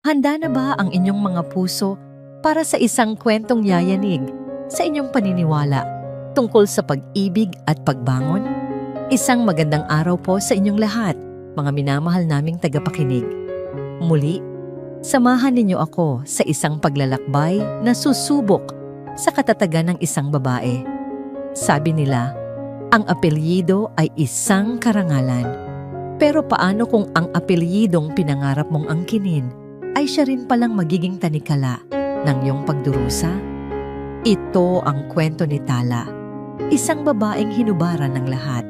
Handa na ba ang inyong mga puso para sa isang kwentong yayanig sa inyong paniniwala tungkol sa pag-ibig at pagbangon? Isang magandang araw po sa inyong lahat, mga minamahal naming tagapakinig. Muli, samahan ninyo ako sa isang paglalakbay na susubok sa katatagan ng isang babae. Sabi nila, ang apelyido ay isang karangalan. Pero paano kung ang apelyidong pinangarap mong angkinin ay siya rin palang magiging tanikala ng iyong pagdurusa? Ito ang kwento ni Tala, isang babaeng hinubaran ng lahat.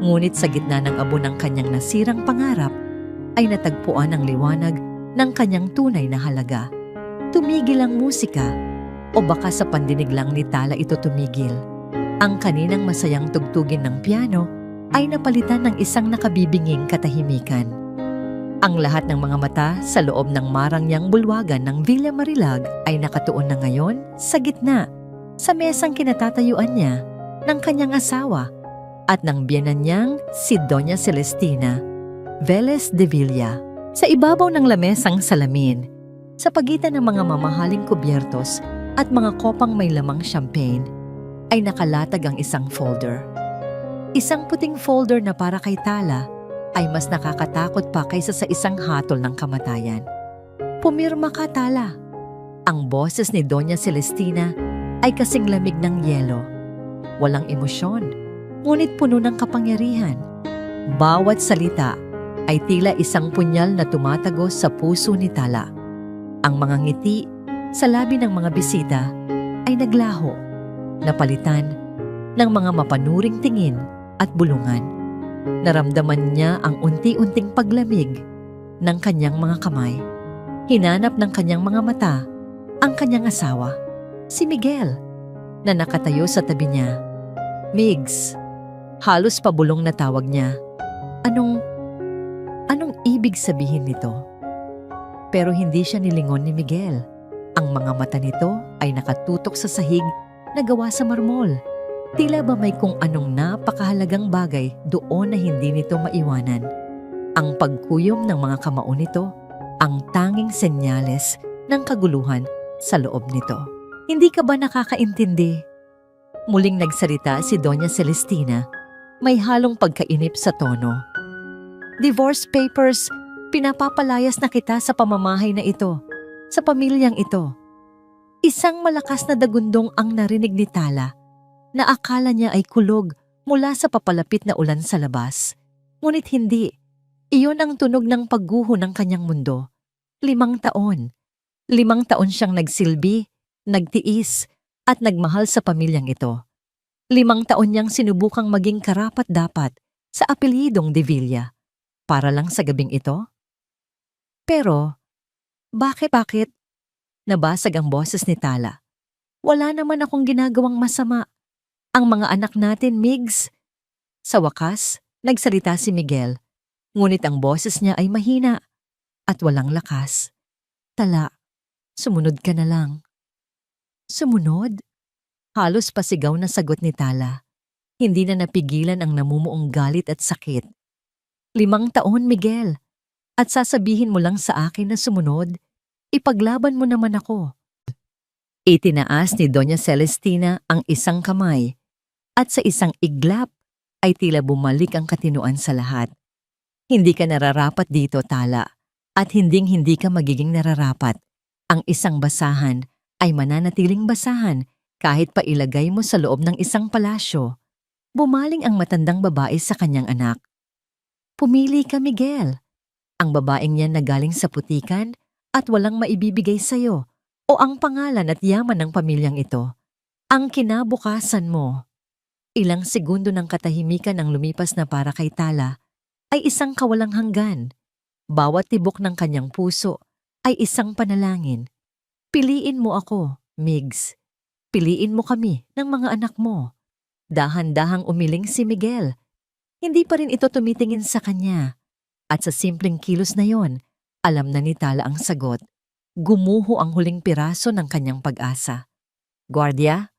Ngunit sa gitna ng abo ng kanyang nasirang pangarap, ay natagpuan ang liwanag ng kanyang tunay na halaga. Tumigil ang musika, o baka sa pandinig lang ni Tala ito tumigil. Ang kaninang masayang tugtugin ng piano ay napalitan ng isang nakabibinging katahimikan. Ang lahat ng mga mata sa loob ng marangyang bulwagan ng Villa Marilag ay nakatuon na ngayon sa gitna, sa mesang kinatatayuan niya ng kanyang asawa at ng biyenan niyang si Doña Celestina Velez de Villa. Sa ibabaw ng lamesang salamin, sa pagitan ng mga mamahaling kubyertos at mga kopang may lamang champagne, ay nakalatag ang isang folder. Isang puting folder na para kay Tala ay mas nakakatakot pa kaysa sa isang hatol ng kamatayan. Pumirma ka, Tala. Ang boses ni Doña Celestina ay kasing lamig ng yelo. Walang emosyon, ngunit puno ng kapangyarihan. Bawat salita ay tila isang punyal na tumatagos sa puso ni Tala. Ang mga ngiti sa labi ng mga bisita ay naglaho, napalitan ng mga mapanuring tingin at bulungan. Naramdaman niya ang unti-unting paglamig ng kanyang mga kamay. Hinanap ng kanyang mga mata ang kanyang asawa, si Miguel, na nakatayo sa tabi niya. Migs, halos pabulong na tawag niya. Anong ibig sabihin nito? Pero hindi siya nilingon ni Miguel. Ang mga mata nito ay nakatutok sa sahig na gawa sa marmol. Tila ba may kung anong napakahalagang bagay doon na hindi nito maiwanan. Ang pagkuyom ng mga kamao nito, ang tanging senyales ng kaguluhan sa loob nito. Hindi ka ba nakakaintindi? Muling nagsalita si Doña Celestina, may halong pagkainip sa tono. Divorce papers, pinapapalayas na kita sa pamamahay na ito, sa pamilyang ito. Isang malakas na dagundong ang narinig ni Tala, na akala niya ay kulog mula sa papalapit na ulan sa labas. Ngunit hindi. Iyon ang tunog ng pagguho ng kanyang mundo. 5 taon. 5 taon siyang nagsilbi, nagtiis, at nagmahal sa pamilyang ito. 5 taon niyang sinubukang maging karapat-dapat sa apelyidong de Villa. Para lang sa gabing ito? Pero, bakit? Nabasag ang boses ni Tala. Wala naman akong ginagawang masama. Ang mga anak natin, Migs. Sa wakas, nagsalita si Miguel. Ngunit ang boses niya ay mahina at walang lakas. Tala, sumunod ka na lang. Sumunod? Halos pasigaw na sagot ni Tala. Hindi na napigilan ang namumuong galit at sakit. 5 taon, Miguel. At sasabihin mo lang sa akin na sumunod? Ipaglaban mo naman ako. Itinaas ni Doña Celestina ang isang kamay at sa isang iglap ay tila bumalik ang katinuan sa lahat. Hindi ka nararapat dito, Tala, at hinding-hindi ka magiging nararapat. Ang isang basahan ay mananatiling basahan kahit pa ilagay mo sa loob ng isang palasyo. Bumaling ang matandang babae sa kanyang anak. Pumili ka, Miguel. Ang babaeng yan na galing sa putikan at walang maibibigay sa'yo o ang pangalan at yaman ng pamilyang ito. Ang kinabukasan mo. Ilang segundo ng katahimikan ang lumipas na para kay Tala ay isang kawalang hanggan. Bawat tibok ng kanyang puso ay isang panalangin. Piliin mo ako, Migs. Piliin mo kami ng mga anak mo. Dahan-dahang umiling si Miguel. Hindi pa rin ito tumitingin sa kanya. At sa simpleng kilos na yon, alam na ni Tala ang sagot. Gumuho ang huling piraso ng kanyang pag-asa. Guardia,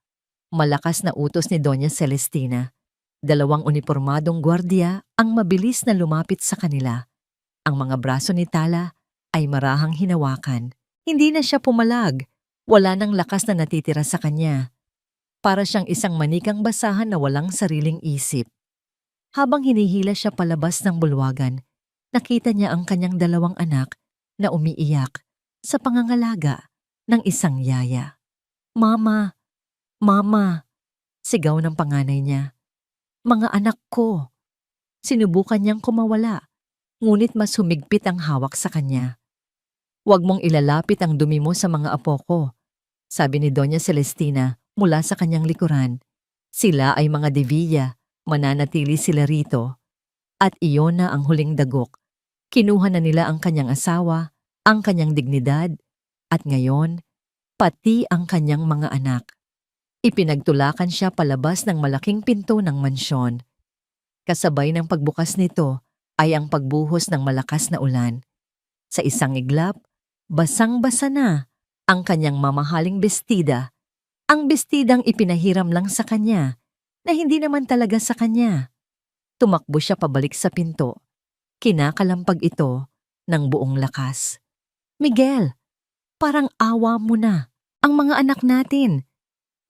malakas na utos ni Doña Celestina. 2 unipormadong gwardiya ang mabilis na lumapit sa kanila. Ang mga braso ni Tala ay marahang hinawakan. Hindi na siya pumalag. Wala nang lakas na natitira sa kanya. Para siyang isang manikang basahan na walang sariling isip. Habang hinihila siya palabas ng bulwagan, nakita niya ang kanyang dalawang anak na umiiyak sa pangangalaga ng isang yaya. "Mama! Mama!" sigaw ng panganay niya. "Mga anak ko!" Sinubukan niyang kumawala, ngunit mas humigpit ang hawak sa kanya. "Huwag mong ilalapit ang dumi mo sa mga apo ko," sabi ni Doña Celestina mula sa kanyang likuran. "Sila ay mga Devilla, mananatili sila rito." At iyon na ang huling dagok. Kinuha na nila ang kanyang asawa, ang kanyang dignidad, at ngayon, pati ang kanyang mga anak. Ipinagtulakan siya palabas ng malaking pinto ng mansyon. Kasabay ng pagbukas nito ay ang pagbuhos ng malakas na ulan. Sa isang iglap, basang-basa na ang kanyang mamahaling bestida, ang bestidang ipinahiram lang sa kanya na hindi naman talaga sa kanya. Tumakbo siya pabalik sa pinto. Kinakalampag ito ng buong lakas. "Miguel, parang awa mo na. Ang mga anak natin.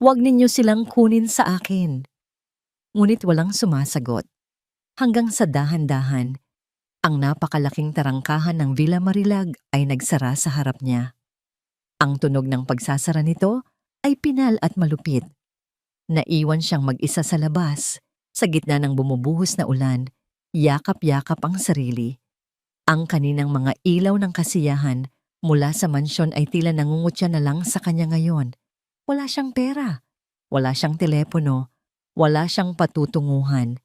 Huwag ninyo silang kunin sa akin." Ngunit walang sumasagot. Hanggang sa dahan-dahan, ang napakalaking tarangkahan ng Villa Marilag ay nagsara sa harap niya. Ang tunog ng pagsasara nito ay pinal at malupit. Naiwan siyang mag-isa sa labas, sa gitna ng bumubuhos na ulan, yakap-yakap ang sarili. Ang kaninang mga ilaw ng kasiyahan mula sa mansyon ay tila nangungutya na lang sa kanya ngayon. Wala siyang pera, wala siyang telepono, wala siyang patutunguhan,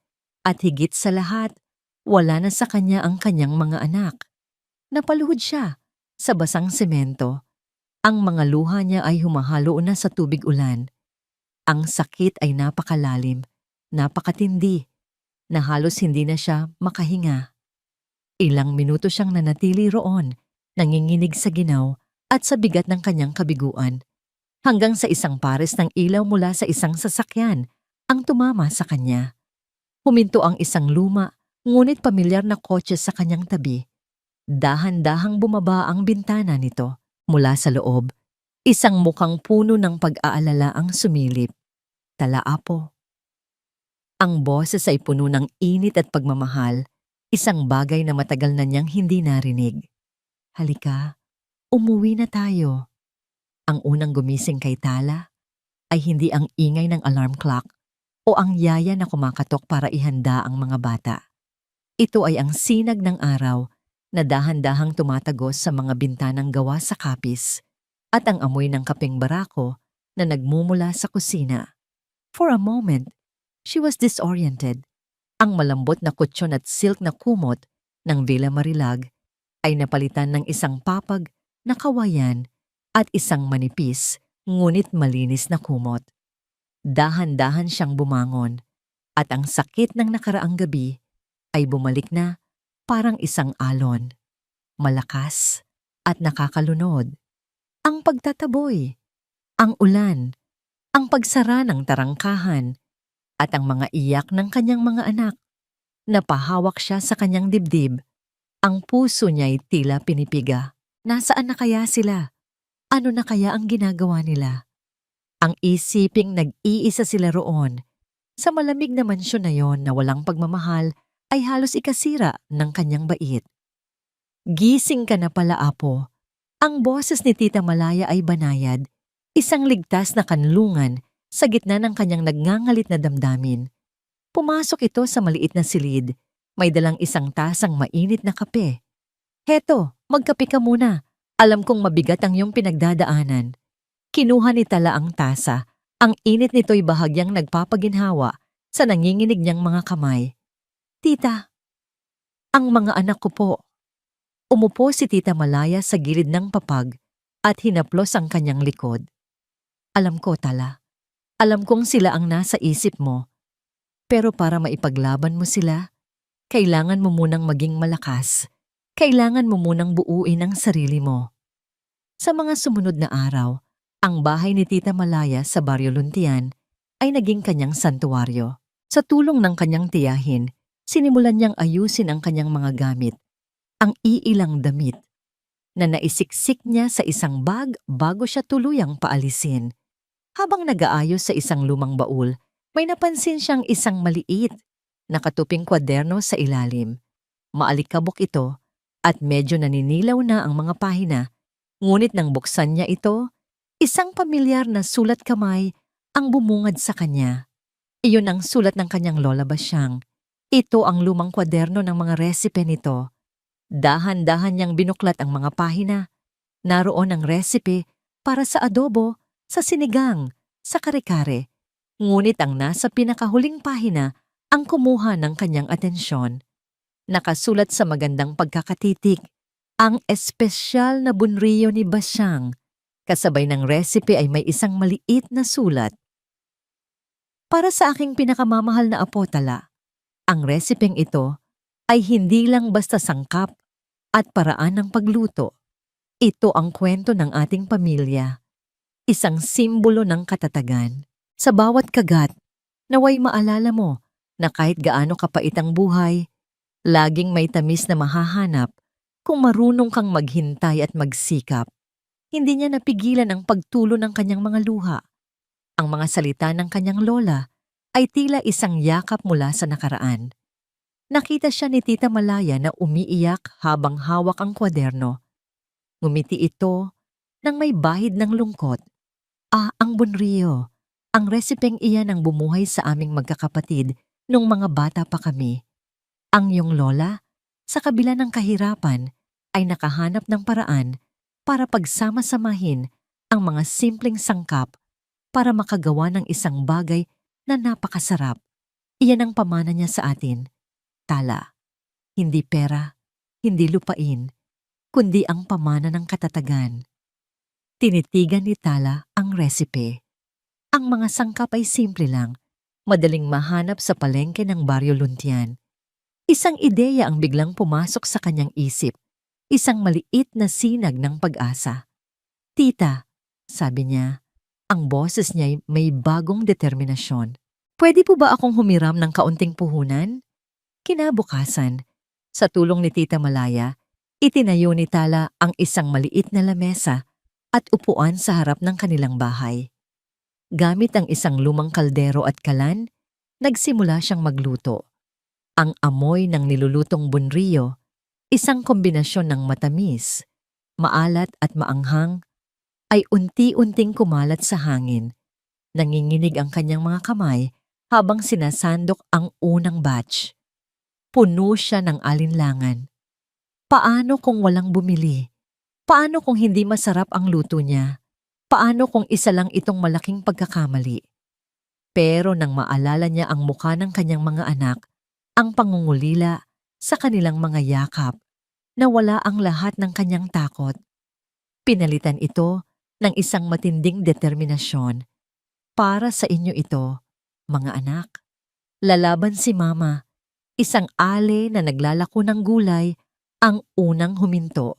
at higit sa lahat, wala na sa kanya ang kanyang mga anak. Napaluhod siya sa basang semento. Ang mga luha niya ay humahalo na sa tubig ulan. Ang sakit ay napakalalim, napakatindi, na halos hindi na siya makahinga. Ilang minuto siyang nanatili roon, nanginginig sa ginaw at sa bigat ng kanyang kabiguan, hanggang sa isang pares ng ilaw mula sa isang sasakyan ang tumama sa kanya. Huminto ang isang luma, ngunit pamilyar na kotse sa kanyang tabi. Dahan-dahang bumaba ang bintana nito. Mula sa loob, isang mukhang puno ng pag-aalala ang sumilip. Talaapo. Ang boses ay puno ng init at pagmamahal, isang bagay na matagal na niyang hindi narinig. "Halika, umuwi na tayo." Ang unang gumising kay Tala ay hindi ang ingay ng alarm clock o ang yaya na kumakatok para ihanda ang mga bata. Ito ay ang sinag ng araw na dahan-dahang tumatagos sa mga bintanang gawa sa kapis at ang amoy ng kapeng barako na nagmumula sa kusina. For a moment, she was disoriented. Ang malambot na kutsyon at silk na kumot ng Villa Marilag ay napalitan ng isang papag na kawayan at isang manipis ngunit malinis na kumot. Dahan-dahan siyang bumangon at ang sakit ng nakaraang gabi ay bumalik na parang isang alon, malakas at nakakalunod. Ang pagtataboy, ang ulan, ang pagsara ng tarangkahan, at ang mga iyak ng kanyang mga anak. Napahawak siya sa kanyang dibdib. Ang puso niya'y tila pinipiga. Nasaan na kaya sila? Ano na kaya ang ginagawa nila? Ang isiping nag-iisa sila roon. Sa malamig na mansyon na yon na walang pagmamahal, ay halos ikasira ng kanyang bait. "Gising ka na pala, apo." Ang boses ni Tita Malaya ay banayad, isang ligtas na kanlungan sa gitna ng kanyang nagngangalit na damdamin. Pumasok ito sa maliit na silid, may dalang isang tasang mainit na kape. "Heto, magkape ka muna. Alam kong mabigat ang iyong pinagdadaanan." Kinuha ni Tala ang tasa, ang init nito'y bahagyang nagpapaginhawa sa nanginginig niyang mga kamay. "Tita, ang mga anak ko po." Umupo si Tita Malaya sa gilid ng papag at hinaplos ang kanyang likod. "Alam ko, Tala. Alam kong sila ang nasa isip mo. Pero para maipaglaban mo sila, kailangan mo munang maging malakas. Kailangan mo munang buuin ang sarili mo." Sa mga sumunod na araw, ang bahay ni Tita Malaya sa Baryo Luntian ay naging kanyang santuwaryo. Sa tulong ng kanyang tiyahin, sinimulan niyang ayusin ang kanyang mga gamit, ang iilang damit, na naisiksik niya sa isang bag bago siya tuluyang paalisin. Habang nag-aayos sa isang lumang baul, may napansin siyang isang maliit, nakatuping kwaderno sa ilalim. Maalikabok ito at medyo naninilaw na ang mga pahina, ngunit nang buksan niya ito, isang pamilyar na sulat kamay ang bumungad sa kanya. Iyon ang sulat ng kanyang lola Basyang. Ito ang lumang kwaderno ng mga resipe nito. Dahan-dahan niyang binuklat ang mga pahina. Naroon ang resipe para sa adobo, sa sinigang, sa kare-kare. Ngunit ang nasa pinakahuling pahina ang kumuha ng kanyang atensyon. Nakasulat sa magandang pagkakatitik, ang espesyal na bunriyo ni Basyang. Kasabay ng resipe ay may isang maliit na sulat. Para sa aking pinakamamahal na apo Tala, ang resipeng ito ay hindi lang basta sangkap at paraan ng pagluto. Ito ang kwento ng ating pamilya. Isang simbolo ng katatagan. Sa bawat kagat, naway maalala mo na kahit gaano kapait ang buhay, laging may tamis na mahahanap kung marunong kang maghintay at magsikap. Hindi niya napigilan ang pagtulo ng kanyang mga luha. Ang mga salita ng kanyang lola ay tila isang yakap mula sa nakaraan. Nakita siya ni Tita Malaya na umiiyak habang hawak ang kwaderno. Ngumiti ito nang may bahid ng lungkot. Ang bunriyo. Ang resipeng iyan ang bumuhay sa aming magkakapatid nung mga bata pa kami. Ang iyong lola, sa kabila ng kahirapan, ay nakahanap ng paraan para pagsama-samahin ang mga simpleng sangkap para makagawa ng isang bagay na napakasarap. Iyan ang pamana niya sa atin. Tala, hindi pera, hindi lupain, kundi ang pamana ng katatagan. Tinitigan ni Tala ang resipe. Ang mga sangkap ay simple lang, madaling mahanap sa palengke ng Baryo Luntian. Isang ideya ang biglang pumasok sa kanyang isip, isang maliit na sinag ng pag-asa. Tita, sabi niya, ang boses niya may bagong determinasyon. Pwede po ba akong humiram ng kaunting puhunan? Kinabukasan, sa tulong ni Tita Malaya, itinayo ni Tala ang isang maliit na lamesa at upuan sa harap ng kanilang bahay. Gamit ang isang lumang kaldero at kalan, nagsimula siyang magluto. Ang amoy ng nilulutong bunriyo, isang kombinasyon ng matamis, maalat at maanghang, ay unti-unting kumalat sa hangin. Nanginginig ang kanyang mga kamay habang sinasandok ang unang batch. Puno siya ng alinlangan. Paano kung walang bumili? Paano kung hindi masarap ang luto niya? Paano kung isa lang itong malaking pagkakamali? Pero nang maalala niya ang mukha ng kanyang mga anak, ang pangungulila sa kanilang mga yakap, nawala ang lahat ng kanyang takot. Pinalitan ito ng isang matinding determinasyon. Para sa inyo ito, mga anak. Lalaban si Mama, isang ale na naglalako ng gulay, ang unang huminto.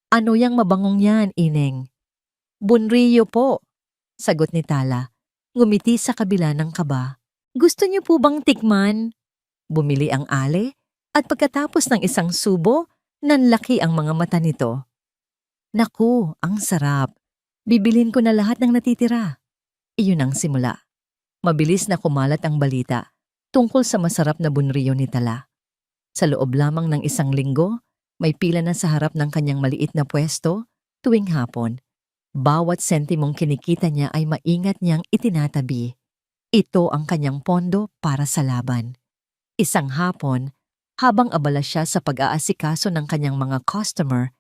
Ano yang mabangong yan, Ineng? Bunriyo po, sagot ni Tala, ngumiti sa kabila ng kaba. Gusto niyo po bang tikman? Bumili ang ale at pagkatapos ng isang subo, nanlaki ang mga mata nito. Naku, ang sarap. Bibilin ko na lahat ng natitira. Iyon ang simula. Mabilis na kumalat ang balita tungkol sa masarap na bunriyo ni Tala. Sa loob lamang ng isang linggo, may pila na sa harap ng kanyang maliit na pwesto tuwing hapon. Bawat sentimong kinikita niya ay maingat niyang itinatabi. Ito ang kanyang pondo para sa laban. Isang hapon, habang abala siya sa pag-aasikaso ng kanyang mga customer,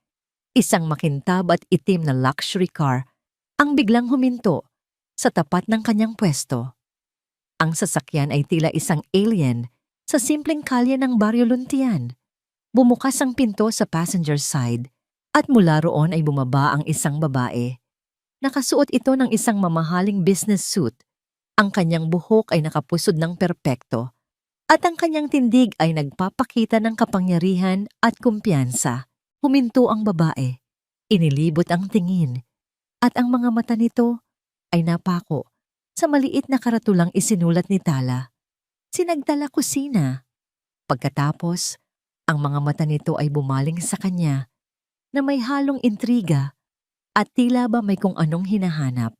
isang makintab at itim na luxury car ang biglang huminto sa tapat ng kanyang pwesto. Ang sasakyan ay tila isang alien sa simpleng kalye ng Baryo Luntian. Bumukas ang pinto sa passenger side at mula roon ay bumaba ang isang babae. Nakasuot ito ng isang mamahaling business suit. Ang kanyang buhok ay nakapusod ng perpekto at ang kanyang tindig ay nagpapakita ng kapangyarihan at kumpiyansa. Huminto ang babae. Inilibot ang tingin at ang mga mata nito ay napako sa maliit na karatulang isinulat ni Tala. Sinagdala kusina. Pagkatapos, ang mga mata nito ay bumaling sa kanya. na may halong intriga at tila ba may kung anong hinahanap.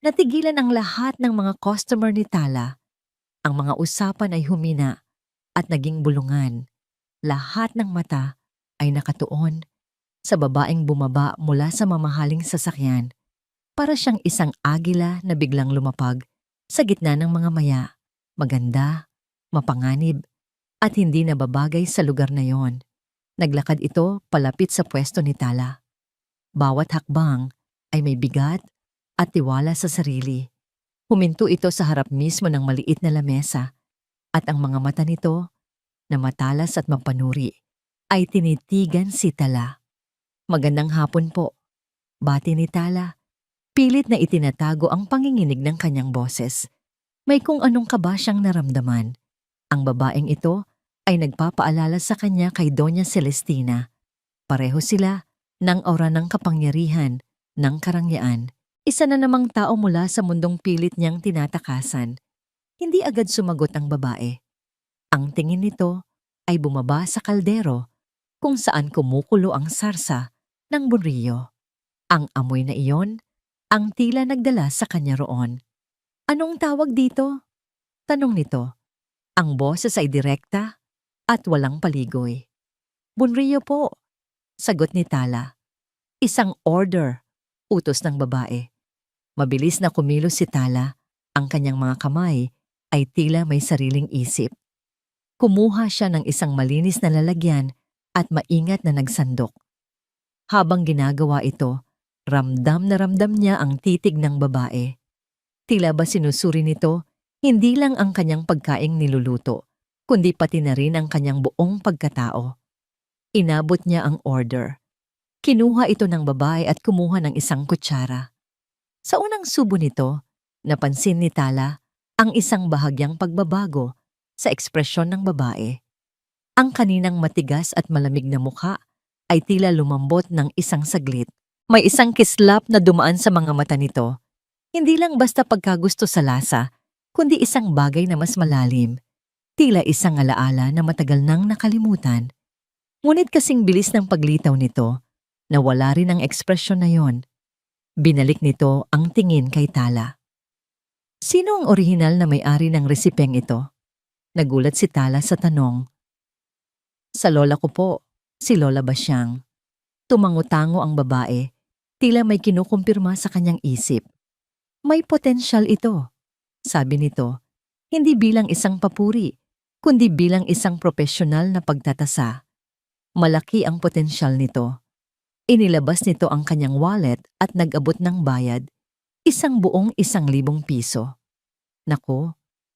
Natigilan ang lahat ng mga customer ni Tala. Ang mga usapan ay humina at naging bulungan. Lahat ng mata ay nakatuon sa babaeng bumaba mula sa mamahaling sasakyan. Para siyang isang agila na biglang lumapag sa gitna ng mga maya. Maganda, mapanganib, at hindi nababagay sa lugar na yon. Naglakad ito palapit sa pwesto ni Tala. Bawat hakbang ay may bigat at tiwala sa sarili. Huminto ito sa harap mismo ng maliit na lamesa at ang mga mata nito na matalas at mapanuri ay tinitigan si Tala. Magandang hapon po, bati ni Tala. Pilit na itinatago ang panginginig ng kanyang boses. May kung anong kaba siyang naramdaman. Ang babaeng ito ay nagpapaalala sa kanya kay Doña Celestina. Pareho sila ng aura ng kapangyarihan, ng karangyaan. Isa na namang tao mula sa mundong pilit niyang tinatakasan. Hindi agad sumagot ang babae. Ang tingin nito ay bumaba sa kaldero kung saan kumukulo ang sarsa ng bunrilyo. Ang amoy na iyon ang tila nagdala sa kanya roon. Anong tawag dito? Tanong nito. Ang boses ay direkta at walang paligoy. Bunrilyo po, sagot ni Tala. Isang order, utos ng babae. Mabilis na kumilos si Tala, ang kanyang mga kamay ay tila may sariling isip. Kumuha siya ng isang malinis na lalagyan at maingat na nagsandok. Habang ginagawa ito, ramdam na ramdam niya ang titig ng babae. Tila ba sinusuri nito, hindi lang ang kanyang pagkaing niluluto, kundi pati na rin ang kanyang buong pagkatao. Inabot niya ang order. Kinuha ito ng babae at kumuha ng isang kutsara. Sa unang subo nito, napansin ni Tala ang isang bahagyang pagbabago sa ekspresyon ng babae. Ang kaninang matigas at malamig na mukha ay tila lumambot ng isang saglit. May isang kislap na dumaan sa mga mata nito. Hindi lang basta pagkagusto sa lasa, kundi isang bagay na mas malalim. Tila isang alaala na matagal nang nakalimutan. Ngunit kasing bilis ng paglitaw nito, nawala rin ang ekspresyon na yon. Binalik nito ang tingin kay Tala. Sino ang orihinal na may-ari ng resipeng ito? Nagulat si Tala sa tanong. Sa lola ko po, si Lola Basyang. Tumango-tango ang babae, tila may kinukumpirma sa kanyang isip. May potensyal ito, sabi nito, hindi bilang isang papuri, kundi bilang isang propesyonal na pagtatasa. Malaki ang potensyal nito. Inilabas nito ang kanyang wallet at nag-abot ng bayad, isang buong 1,000 piso. Naku,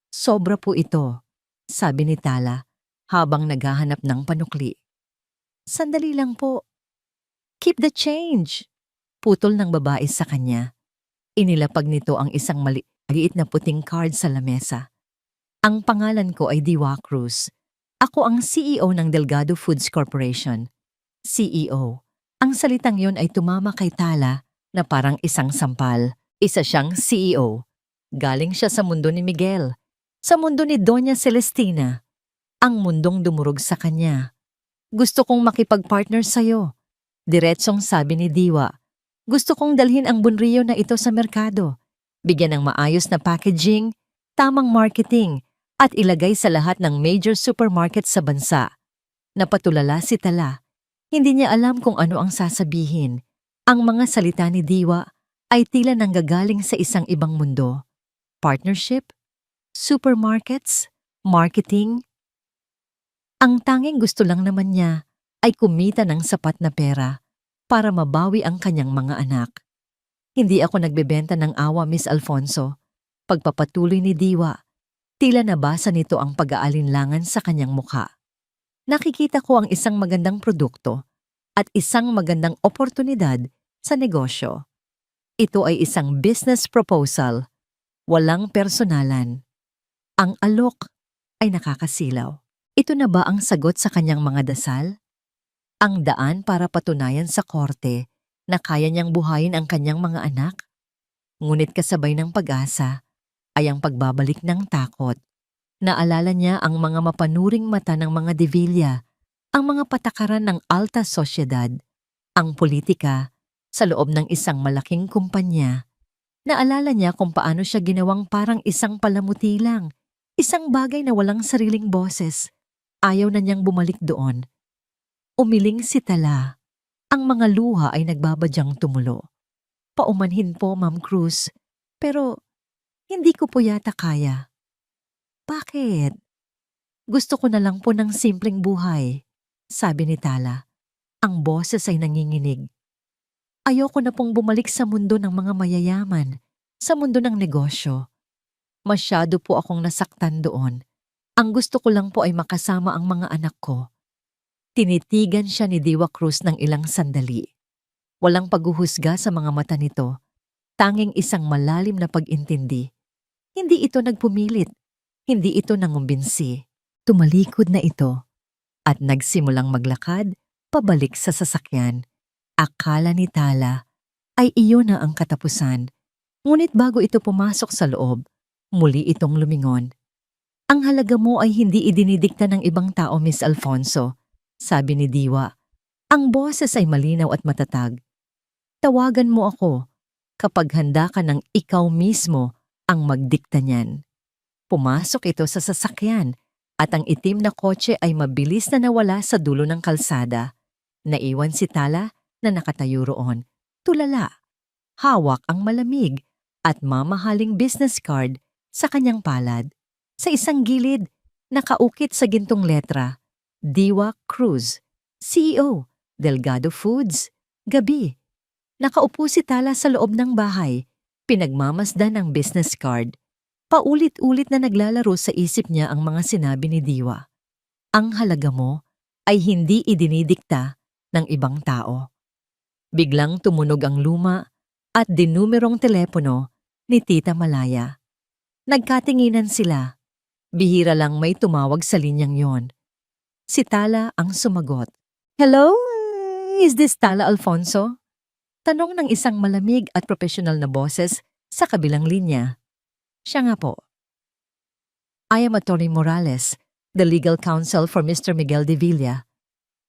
sobra po ito, sabi ni Tala habang naghahanap ng panukli. Sandali lang po. Keep the change, putol ng babae sa kanya. Inilapag nito ang isang maliit na puting card sa lamesa. Ang pangalan ko ay Diwa Cruz. Ako ang CEO ng Delgado Foods Corporation. CEO. Ang salitang yon ay tumama kay Tala na parang isang sampal. Isa siyang CEO. Galing siya sa mundo ni Miguel. Sa mundo ni Doña Celestina. Ang mundong dumurog sa kanya. Gusto kong makipag-partner sa'yo. Diretsong sabi ni Diwa. Gusto kong dalhin ang bunrilyo na ito sa merkado. Bigyan ng maayos na packaging, tamang marketing, at ilagay sa lahat ng major supermarket sa bansa. Napatulala si Tala. Hindi niya alam kung ano ang sasabihin. Ang mga salita ni Diwa ay tila nanggagaling sa isang ibang mundo. Partnership? Supermarkets? Marketing? Ang tanging gusto lang naman niya ay kumita ng sapat na pera para mabawi ang kanyang mga anak. Hindi ako nagbebenta ng awa, Miss Alfonso. Pagpapatuloy ni Diwa, tila nabasa nito ang pag-aalinlangan sa kanyang mukha. Nakikita ko ang isang magandang produkto at isang magandang oportunidad sa negosyo. Ito ay isang business proposal, walang personalan. Ang alok ay nakakasilaw. Ito na ba ang sagot sa kanyang mga dasal? Ang daan para patunayan sa korte na kaya niyang buhayin ang kanyang mga anak? Ngunit kasabay ng pag-asa ay ang pagbabalik ng takot. Naalala niya ang mga mapanuring mata ng mga Devilla, ang mga patakaran ng alta sosyedad. ang politika, sa loob ng isang malaking kumpanya. Naalala niya kung paano siya ginawang parang isang palamuti lang, isang bagay na walang sariling boses. Ayaw na niyang bumalik doon. Umiling si Tala. Ang mga luha ay nagbabadyang tumulo. Paumanhin po, Ma'am Cruz. Pero hindi ko po yata kaya. Bakit? Gusto ko na lang po ng simpleng buhay, sabi ni Tala. Ang boses ay nanginginig. Ayoko na pong bumalik sa mundo ng mga mayayaman, sa mundo ng negosyo. Masyado po akong nasaktan doon. Ang gusto ko lang po ay makasama ang mga anak ko. Tinitigan siya ni Diwa Cruz ng ilang sandali. Walang paghuhusga sa mga mata nito. Tanging isang malalim na pag-intindi. Hindi ito nagpumilit. Hindi ito nangumbinsi. Tumalikod na ito at nagsimulang maglakad pabalik sa sasakyan. Akala ni Tala ay iyon na ang katapusan. Ngunit bago ito pumasok sa loob, muli itong lumingon. Ang halaga mo ay hindi idinidikta ng ibang tao, Miss Alfonso, sabi ni Diwa. Ang boses ay malinaw at matatag. Tawagan mo ako kapag handa ka ng ikaw mismo ang magdikta niyan. Pumasok ito sa sasakyan at ang itim na kotse ay mabilis na nawala sa dulo ng kalsada. Naiwan si Tala na nakatayo roon. Tulala. Hawak ang malamig at mamahaling business card sa kanyang palad. Sa isang gilid, nakaukit sa gintong letra, Diwa Cruz, CEO, Delgado Foods, Gabi. Nakaupo si Tala sa loob ng bahay, pinagmamasdan ang business card. Paulit-ulit na naglalaro sa isip niya ang mga sinabi ni Diwa. Ang halaga mo ay hindi idinidikta ng ibang tao. Biglang tumunog ang luma at dinumerong telepono ni Tita Malaya. Nagkatinginan sila. Bihira lang may tumawag sa linyang yon. Si Tala ang sumagot. Hello? Is this Tala Alfonso? Tanong ng isang malamig at profesional na boses sa kabilang linya. Siya nga po. I am Atty. Morales, the legal counsel for Mr. Miguel de Villa.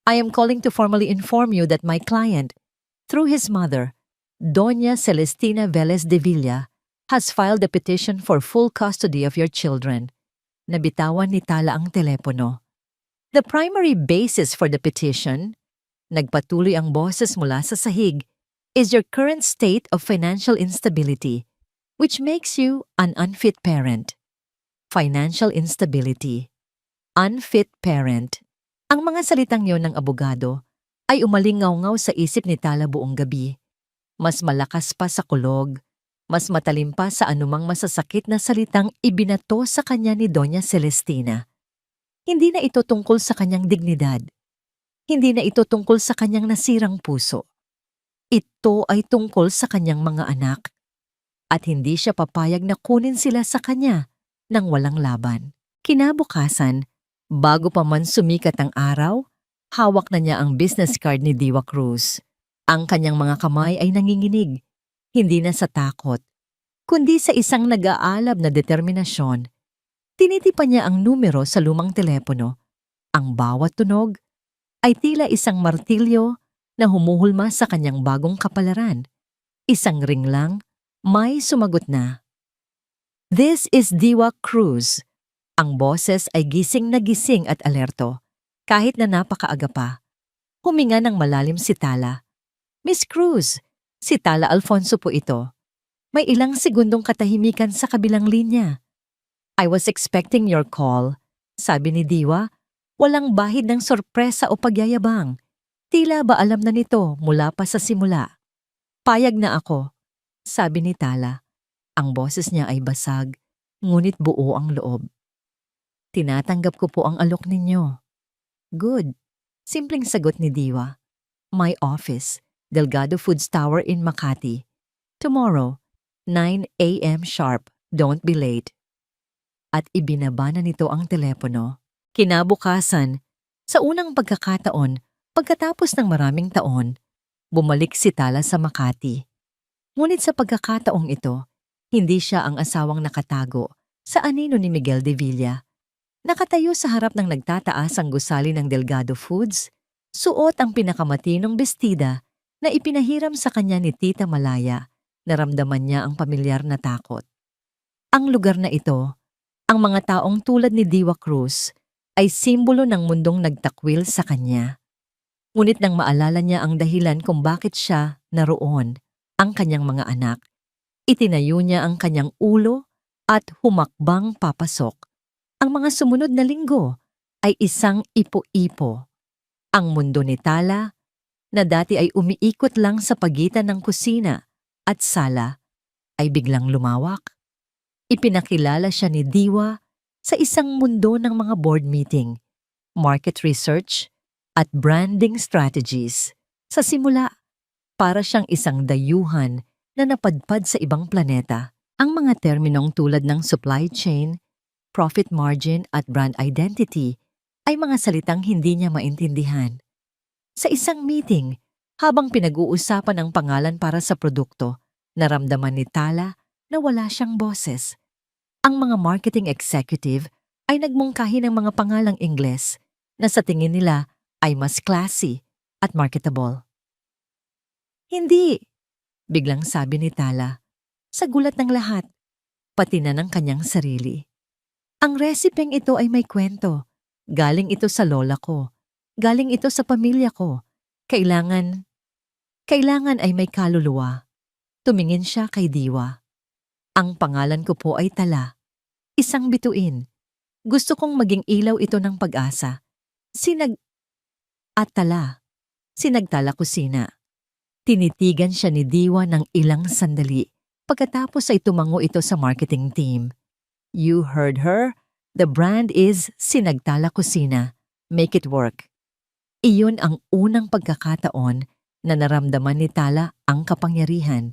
I am calling to formally inform you that my client, through his mother, Doña Celestina Velez de Villa, has filed a petition for full custody of your children. Nabitawan ni Tala ang telepono. The primary basis for the petition, nagpatuloy ang boses mula sa sahig, is your current state of financial instability, which makes you an unfit parent. Financial instability. Unfit parent. Ang mga salitang yon ng abogado ay umalingaw-ngaw sa isip ni Tala buong gabi. Mas malakas pa sa kulog, mas matalim pa sa anumang masasakit na salitang ibinato sa kanya ni Doña Celestina. Hindi na ito tungkol sa kanyang dignidad. Hindi na ito tungkol sa kanyang nasirang puso. Ito ay tungkol sa kanyang mga anak. At hindi siya papayag na kunin sila sa kanya nang walang laban. Kinabukasan, bago pa man sumikat ang araw, hawak na niya ang business card ni Diwa Cruz. Ang kanyang mga kamay ay nanginginig, hindi na sa takot, kundi sa isang nag-aalab na determinasyon. Tinitipan niya ang numero sa lumang telepono. Ang bawat tunog ay tila isang martilyo na humuhulma sa kanyang bagong kapalaran. Isang ring lang, may sumagot na. This is Diwa Cruz. Ang boses ay gising na gising at alerto, kahit na napakaaga pa. Huminga ng malalim si Tala. Miss Cruz, si Tala Alfonso po ito. May ilang segundong katahimikan sa kabilang linya. I was expecting your call, sabi ni Diwa, walang bahid ng sorpresa o pagyayabang. Tila ba alam na nito mula pa sa simula. Payag na ako, sabi ni Tala. Ang boses niya ay basag, ngunit buo ang loob. Tinatanggap ko po ang alok ninyo. Good. Simpleng sagot ni Diwa. My office, Delgado Foods Tower in Makati. Tomorrow, 9 a.m. sharp. Don't be late. At ibinaba na nito ang telepono. Kinabukasan, sa unang pagkakataon, pagkatapos ng maraming taon, bumalik si Tala sa Makati. Ngunit sa pagkakataong ito, hindi siya ang asawang nakatago sa anino ni Miguel de Villa. Nakatayo sa harap ng nagtataas ang gusali ng Delgado Foods, suot ang pinakamatinong bestida na ipinahiram sa kanya ni Tita Malaya. Naramdaman niya ang pamilyar na takot. Ang lugar na ito, ang mga taong tulad ni Diwa Cruz, ay simbolo ng mundong nagtakwil sa kanya. Ngunit nang maalala niya ang dahilan kung bakit siya naroon, ang kanyang mga anak, itinayo niya ang kanyang ulo at humakbang papasok. Ang mga sumunod na linggo ay isang ipo-ipo. Ang mundo ni Tala, na dati ay umiikot lang sa pagitan ng kusina at sala, ay biglang lumawak. Ipinakilala siya ni Diwa sa isang mundo ng mga board meeting, market research, at branding strategies. Sa simula, para siyang isang dayuhan na napadpad sa ibang planeta. Ang mga terminong tulad ng supply chain, profit margin at brand identity ay mga salitang hindi niya maintindihan. Sa isang meeting, habang pinag-uusapan ang pangalan para sa produkto, naramdaman ni Tala na wala siyang boses. Ang mga marketing executive ay nagmungkahi ng mga pangalang Ingles na sa tingin nila ay mas classy at marketable. Hindi, biglang sabi ni Tala, sa gulat ng lahat, pati na ng kanyang sarili. Ang resipeng ito ay may kwento. Galing ito sa lola ko. Galing ito sa pamilya ko. Kailangan ay may kaluluwa. Tumingin siya kay Diwa. Ang pangalan ko po ay Tala. Isang bituin. Gusto kong maging ilaw ito ng pag-asa. Sinagtala kusina. Tinitigan siya ni Diwa ng ilang sandali. Pagkatapos ay tumango ito sa marketing team. You heard her. The brand is Sinagtala Kusina. Make it work. Iyon ang unang pagkakataon na naramdaman ni Tala ang kapangyarihan.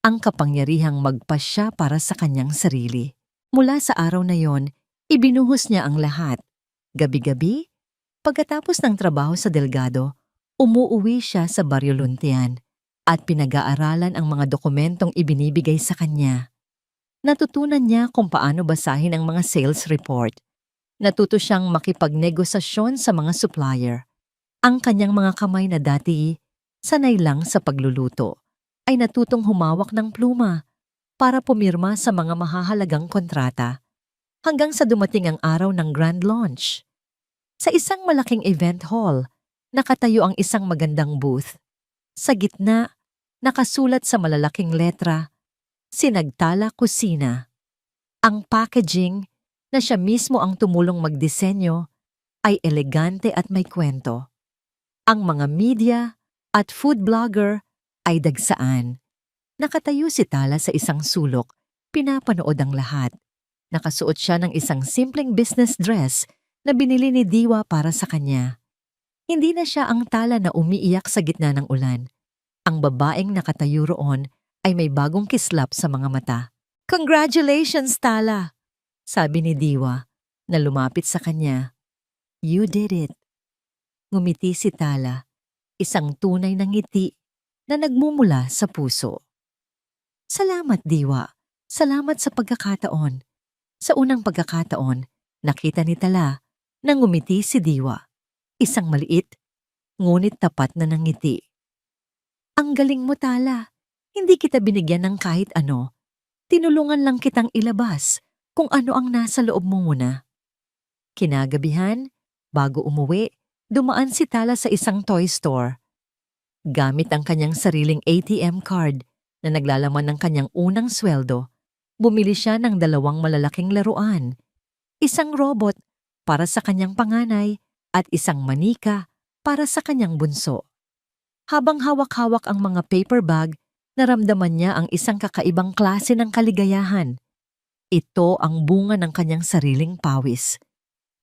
Ang kapangyarihang magpasya para sa kanyang sarili. Mula sa araw na yon, ibinuhos niya ang lahat. Gabi-gabi, pagkatapos ng trabaho sa Delgado, umuuwi siya sa Barrio Luntian at pinag-aaralan ang mga dokumentong ibinibigay sa kanya. Natutunan niya kung paano basahin ang mga sales report. Natuto siyang makipagnegosasyon sa mga supplier. Ang kanyang mga kamay na dati sanay lang sa pagluluto ay natutong humawak ng pluma para pumirma sa mga mahahalagang kontrata hanggang sa dumating ang araw ng grand launch. Sa isang malaking event hall, nakatayo ang isang magandang booth. Sa gitna, nakasulat sa malalaking letra, Sinagtala Kusina. Ang packaging, na siya mismo ang tumulong magdisenyo, ay elegante at may kwento. Ang mga media at food blogger ay dagsaan. Nakatayo si Tala sa isang sulok, pinapanood ang lahat. Nakasuot siya ng isang simpleng business dress na binili ni Diwa para sa kanya. Hindi na siya ang Tala na umiiyak sa gitna ng ulan. Ang babaeng nakatayo roon ay may bagong kislap sa mga mata. Congratulations, Tala! Sabi ni Diwa na lumapit sa kanya. You did it. Ngumiti si Tala, isang tunay na ngiti na nagmumula sa puso. Salamat, Diwa. Salamat sa pagkakataon. Sa unang pagkakataon, nakita ni Tala na ngumiti si Diwa. Isang maliit, ngunit tapat na ngiti. Ang galing mo, Tala. Hindi kita binigyan ng kahit ano. Tinulungan lang kitang ilabas kung ano ang nasa loob mo muna. Kinagabihan, bago umuwi, dumaan si Tala sa isang toy store. Gamit ang kanyang sariling ATM card na naglalaman ng kanyang unang sweldo, bumili siya ng 2 malalaking laruan. Isang robot para sa kanyang panganay at isang manika para sa kanyang bunso. Habang hawak-hawak ang mga paper bag, naramdaman niya ang isang kakaibang klase ng kaligayahan. Ito ang bunga ng kanyang sariling pawis.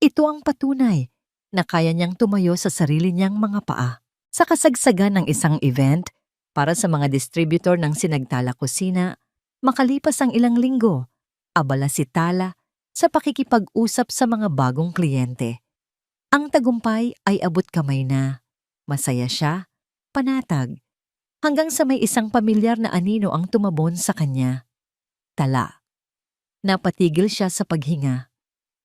Ito ang patunay na kaya niyang tumayo sa sarili niyang mga paa. Sa kasagsagan ng isang event para sa mga distributor ng Sinagtala Kusina, makalipas ang ilang linggo, abala si Tala sa pakikipag-usap sa mga bagong kliyente. Ang tagumpay ay abot kamay na. Masaya siya, panatag, hanggang sa may isang pamilyar na anino ang tumabon sa kanya. Tala. Napatigil siya sa paghinga.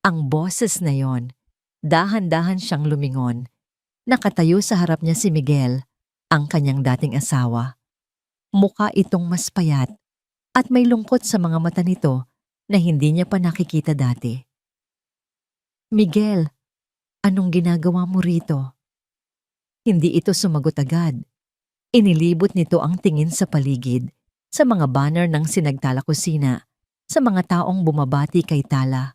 Ang boses na yon, dahan-dahan siyang lumingon. Nakatayo sa harap niya si Miguel, ang kanyang dating asawa. Mukha itong mas payat at may lungkot sa mga mata nito na hindi niya pa nakikita dati. Miguel, anong ginagawa mo rito? Hindi ito sumagot agad. Inilibot nito ang tingin sa paligid, sa mga banner ng Sinagtala Kusina, sa mga taong bumabati kay Tala.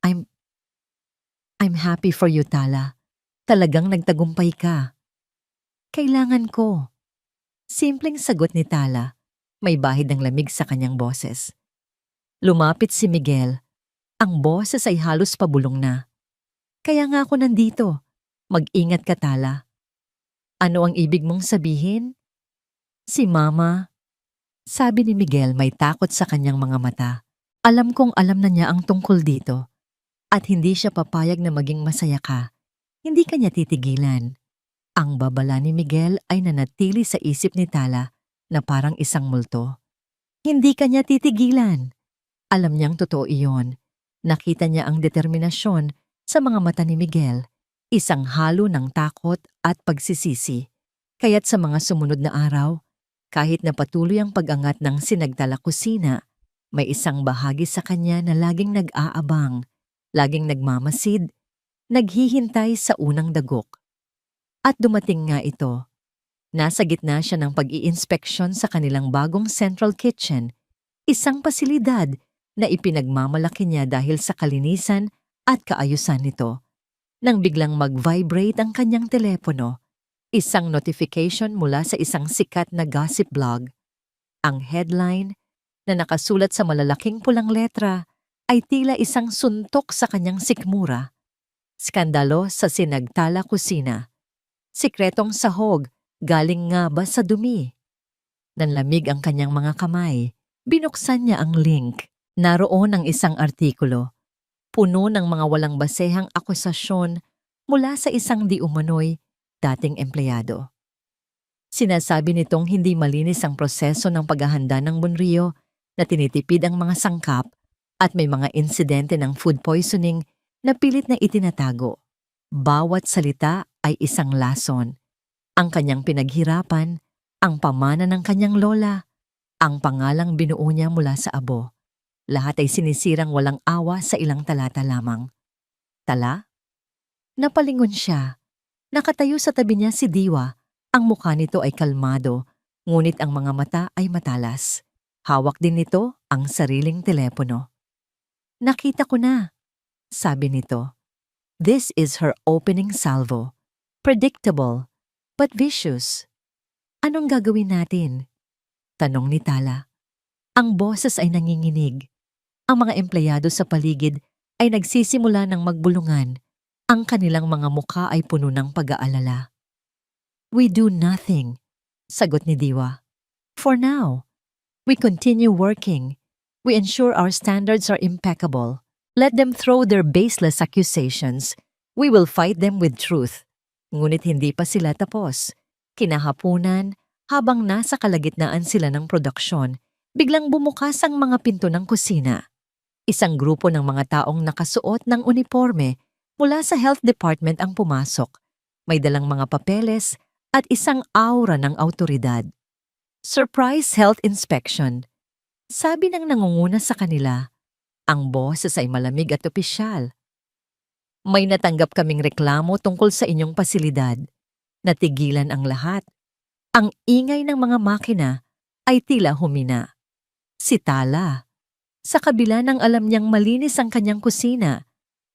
I'm happy for you, Tala. Talagang nagtagumpay ka. Kailangan ko. Simpleng sagot ni Tala. May bahid ng lamig sa kanyang boses. Lumapit si Miguel. Ang boses ay halos pabulong na. Kaya nga ako nandito. Mag-ingat ka, Tala. Ano ang ibig mong sabihin? Si Mama. Sabi ni Miguel may takot sa kanyang mga mata. Alam kong alam na niya ang tungkol dito. At hindi siya papayag na maging masaya ka. Hindi ka niya titigilan. Ang babala ni Miguel ay nanatili sa isip ni Tala na parang isang multo. Hindi ka niya titigilan. Alam niyang totoo iyon. Nakita niya ang determinasyon sa mga mata ni Miguel. Isang halo ng takot at pagsisisi. Kaya't sa mga sumunod na araw, kahit na patuloy ang pag-angat ng Sinagtala Kusina, may isang bahagi sa kanya na laging nag-aabang, laging nagmamasid, naghihintay sa unang dagok. At dumating nga ito. Nasa gitna siya ng pag-iinspeksyon sa kanilang bagong central kitchen, isang pasilidad na ipinagmamalaki niya dahil sa kalinisan at kaayusan nito. Nang biglang mag-vibrate ang kanyang telepono, isang notification mula sa isang sikat na gossip blog. Ang headline na nakasulat sa malalaking pulang letra ay tila isang suntok sa kanyang sikmura. Skandalo sa Sinagtala Kusina. Sikretong sahog, galing nga ba sa dumi? Nanlamig ang kanyang mga kamay. Binuksan niya ang link. Naroon ang isang artikulo. Puno ng mga walang basehang akusasyon mula sa isang di umano'y dating empleyado. Sinasabi nitong hindi malinis ang proseso ng paghahanda ng bunriyo, na tinitipid ang mga sangkap at may mga insidente ng food poisoning na pilit na itinatago. Bawat salita ay isang lason. Ang kanyang pinaghirapan, ang pamana ng kanyang lola, ang pangalang binuo niya mula sa abo. Lahat ay sinisirang walang awa sa ilang talata lamang. Tala? Napalingon siya. Nakatayo sa tabi niya si Diwa. Ang mukha nito ay kalmado, ngunit ang mga mata ay matalas. Hawak din nito ang sariling telepono. Nakita ko na, sabi nito. This is her opening salvo. Predictable, but vicious. Anong gagawin natin? Tanong ni Tala. Ang boses ay nanginginig. Ang mga empleyado sa paligid ay nagsisimula ng magbulungan. Ang kanilang mga mukha ay puno ng pag-aalala. We do nothing, sagot ni Diwa. For now, we continue working. We ensure our standards are impeccable. Let them throw their baseless accusations. We will fight them with truth. Ngunit hindi pa sila tapos. Kinahapunan, habang nasa kalagitnaan sila ng produksyon, biglang bumukas ang mga pinto ng kusina. Isang grupo ng mga taong nakasuot ng uniforme mula sa health department ang pumasok. May dalang mga papeles at isang aura ng autoridad. Surprise health inspection. Sabi ng nangunguna sa kanila, ang boses ay malamig at opisyal. May natanggap kaming reklamo tungkol sa inyong pasilidad. Natigilan ang lahat. Ang ingay ng mga makina ay tila humina. Si Tala, sa kabila ng alam niyang malinis ang kanyang kusina,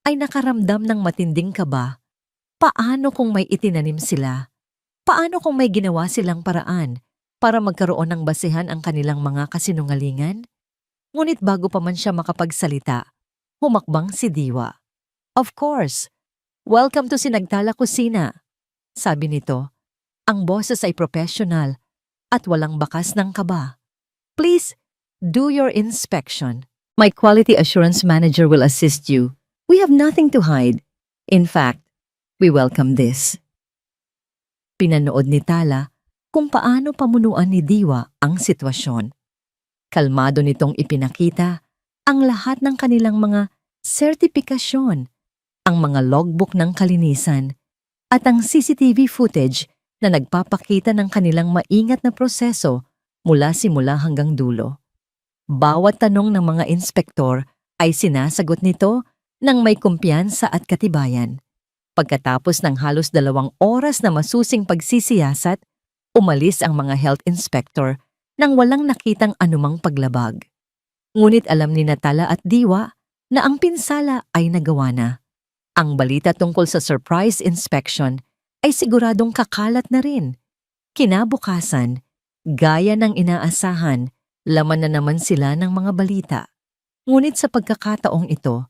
ay nakaramdam ng matinding kaba. Paano kung may itinanim sila? Paano kung may ginawa silang paraan para magkaroon ng basehan ang kanilang mga kasinungalingan? Ngunit bago pa man siya makapagsalita, humakbang si Diwa. Of course, welcome to Sinagtala Kusina, sabi nito. Ang boses ay professional at walang bakas ng kaba. Please, do your inspection. My quality assurance manager will assist you. We have nothing to hide. In fact, we welcome this. Pinanood ni Tala kung paano pamunuan ni Diwa ang sitwasyon. Kalmado nitong ipinakita ang lahat ng kanilang mga sertipikasyon, ang mga logbook ng kalinisan, at ang CCTV footage na nagpapakita ng kanilang maingat na proseso mula simula hanggang dulo. Bawat tanong ng mga inspektor ay sinasagot nito ng may kumpiyansa at katibayan. Pagkatapos ng halos 2 oras na masusing pagsisiyasat, umalis ang mga health inspector nang walang nakitang anumang paglabag. Ngunit alam ni Tala at Diwa na ang pinsala ay nagawa na. Ang balita tungkol sa surprise inspection ay siguradong kakalat na rin. Kinabukasan, gaya ng inaasahan, laman na naman sila ng mga balita. Ngunit sa pagkakataong ito,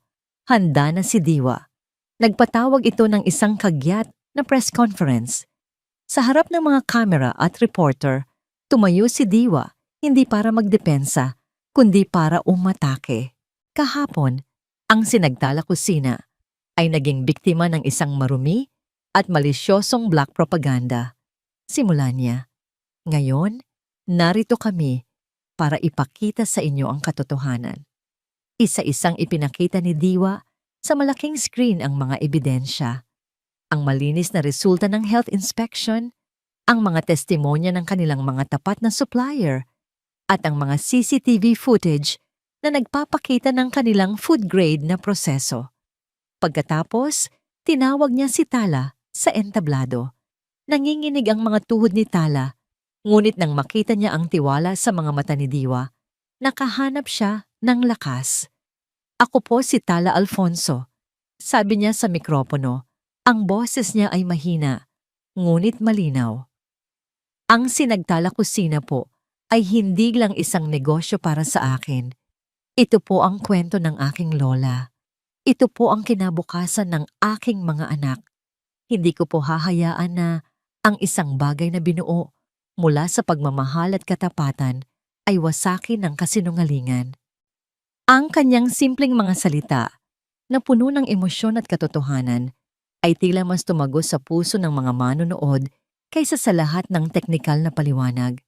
handa na si Diwa. Nagpatawag ito ng isang kagyat na press conference. Sa harap ng mga kamera at reporter, tumayo si Diwa hindi para magdepensa, kundi para umatake. Kahapon, ang Sinagtala Kusina ay naging biktima ng isang marumi at malisyosong black propaganda. Simula niya, ngayon, narito kami para ipakita sa inyo ang katotohanan. Isa-isang ipinakita ni Diwa sa malaking screen ang mga ebidensya. Ang malinis na resulta ng health inspection, ang mga testimonya ng kanilang mga tapat na supplier, at ang mga CCTV footage na nagpapakita ng kanilang food-grade na proseso. Pagkatapos, tinawag niya si Tala sa entablado. Nanginginig ang mga tuhod ni Tala, ngunit nang makita niya ang tiwala sa mga mata ni Diwa, nakahanap siya ng lakas. Ako po si Tala Alfonso. Sabi niya sa mikropono, ang boses niya ay mahina, ngunit malinaw. Ang Sinagtala Kusina po ay hindi lang isang negosyo para sa akin. Ito po ang kwento ng aking lola. Ito po ang kinabukasan ng aking mga anak. Hindi ko po hahayaan na ang isang bagay na binuo mula sa pagmamahal at katapatan ay wasakin ng kasinungalingan. Ang kanyang simpleng mga salita na puno ng emosyon at katotohanan ay tila mas tumagos sa puso ng mga manonood kaysa sa lahat ng teknikal na paliwanag.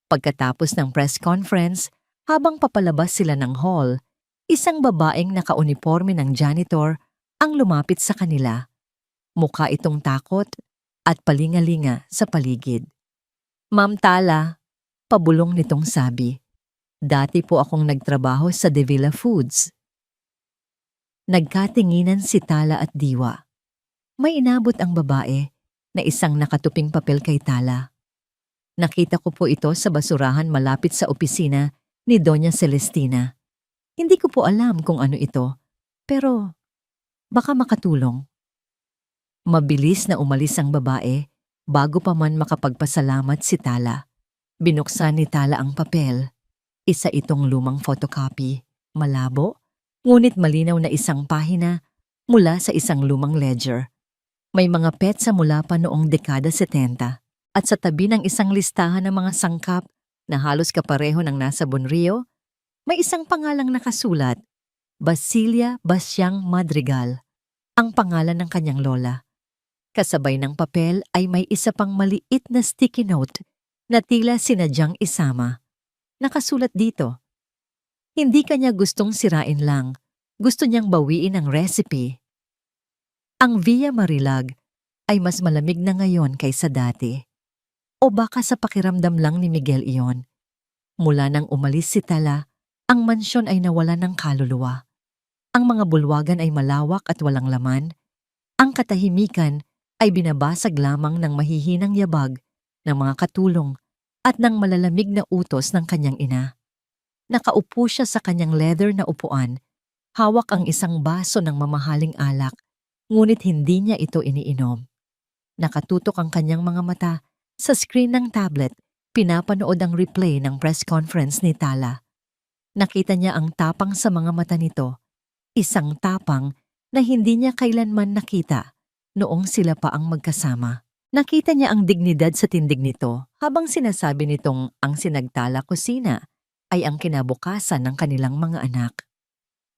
Pagkatapos ng press conference, habang papalabas sila ng hall, isang babaeng nakauniporme ng janitor ang lumapit sa kanila. Mukha itong takot at palingalinga sa paligid. Ma'am Tala, pabulong nitong sabi. Dati po akong nagtrabaho sa De Villa Foods. Nagkatinginan si Tala at Diwa. May inabot ang babae na isang nakatuping papel kay Tala. Nakita ko po ito sa basurahan malapit sa opisina ni Doña Celestina. Hindi ko po alam kung ano ito, pero baka makatulong. Mabilis na umalis ang babae bago pa man makapagpasalamat si Tala. Binuksan ni Tala ang papel. Isa itong lumang photocopy, malabo, ngunit malinaw na isang pahina mula sa isang lumang ledger. May mga petsa mula pa noong dekada 70 at sa tabi ng isang listahan ng mga sangkap na halos kapareho ng nasa Bonrio, may isang pangalang nakasulat, Basilia Basyang Madrigal, ang pangalan ng kanyang lola. Kasabay ng papel ay may isa pang maliit na sticky note na tila sinadyang isama. Nakasulat dito, hindi kanya gustong sirain lang, gusto niyang bawiin ang recipe. Ang Villa Marilag ay mas malamig na ngayon kaysa dati. O baka sa pakiramdam lang ni Miguel iyon. Mula nang umalis si Tala, ang mansyon ay nawala ng kaluluwa. Ang mga bulwagan ay malawak at walang laman. Ang katahimikan ay binabasag lamang ng mahihinang yabag ng mga katulong at ng malalamig na utos ng kanyang ina. Nakaupo siya sa kanyang leather na upuan, hawak ang isang baso ng mamahaling alak, ngunit hindi niya ito iniinom. Nakatutok ang kanyang mga mata sa screen ng tablet, pinapanood ang replay ng press conference ni Tala. Nakita niya ang tapang sa mga mata nito, isang tapang na hindi niya kailanman nakita noong sila pa ang magkasama. Nakita niya ang dignidad sa tindig nito habang sinasabi nitong ang Sinagtala Kusina ay ang kinabukasan ng kanilang mga anak.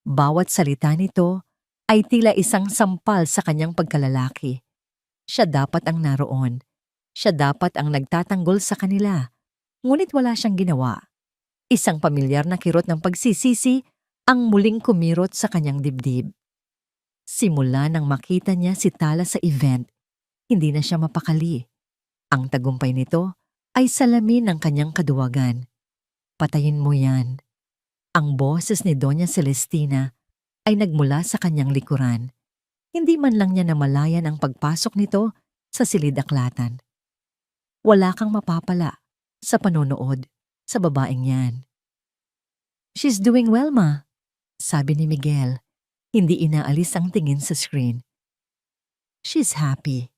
Bawat salita nito ay tila isang sampal sa kanyang pagkalalaki. Siya dapat ang naroon. Siya dapat ang nagtatanggol sa kanila. Ngunit wala siyang ginawa. Isang pamilyar na kirot ng pagsisisi ang muling kumirot sa kanyang dibdib. Simula nang makita niya si Tala sa event, hindi na siya mapakali. Ang tagumpay nito ay salamin ng kanyang kaduwagan. Patayin mo yan. Ang boses ni Doña Celestina ay nagmula sa kanyang likuran. Hindi man lang niya namalayan ang pagpasok nito sa silid-aklatan. Wala kang mapapala sa panonood sa babaeng yan. She's doing well, ma, sabi ni Miguel. Hindi inaalis ang tingin sa screen. She's happy.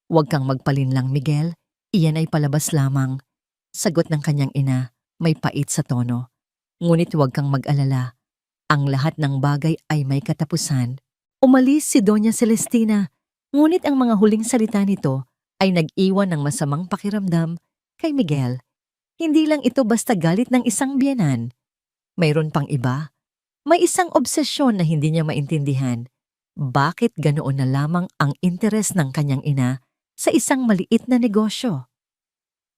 Huwag kang magpalinlang, Miguel. Iyan ay palabas lamang. Sagot ng kanyang ina, may pait sa tono. Ngunit huwag kang mag-alala. Ang lahat ng bagay ay may katapusan. Umalis si Doña Celestina, ngunit ang mga huling salita nito ay nag-iwan ng masamang pakiramdam kay Miguel. Hindi lang ito basta galit ng isang biyenan. Mayroon pang iba. May isang obsesyon na hindi niya maintindihan. Bakit ganoon na lamang ang interes ng kanyang ina sa isang maliit na negosyo?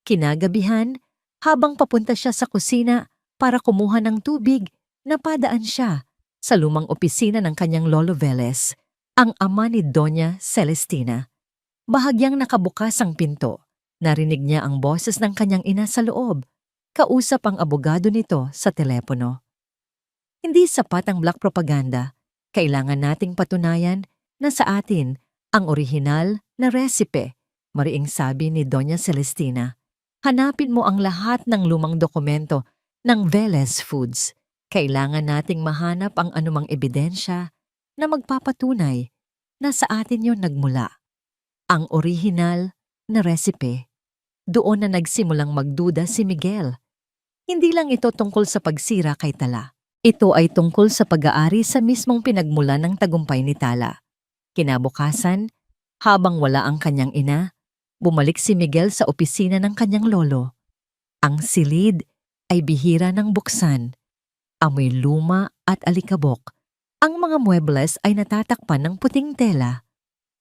Kinagabihan, habang papunta siya sa kusina para kumuha ng tubig, napadaan siya sa lumang opisina ng kanyang Lolo Velez, ang ama ni Doña Celestina. Bahagyang nakabukas ang pinto. Narinig niya ang boses ng kanyang ina sa loob. Kausap ang abogado nito sa telepono. Hindi sapat ang black propaganda. Kailangan nating patunayan na sa atin ang orihinal na resipe, mariing sabi ni Doña Celestina. Hanapin mo ang lahat ng lumang dokumento ng Velez Foods. Kailangan nating mahanap ang anumang ebidensya na magpapatunay na sa atin yon nagmula. Ang orihinal na resipe. Doon na nagsimulang magduda si Miguel. Hindi lang ito tungkol sa pagsira kay Tala. Ito ay tungkol sa pag-aari sa mismong pinagmulan ng tagumpay ni Tala. Kinabukasan, habang wala ang kanyang ina, bumalik si Miguel sa opisina ng kanyang lolo. Ang silid ay bihira ng buksan. Amoy luma at alikabok. Ang mga muebles ay natatakpan ng puting tela.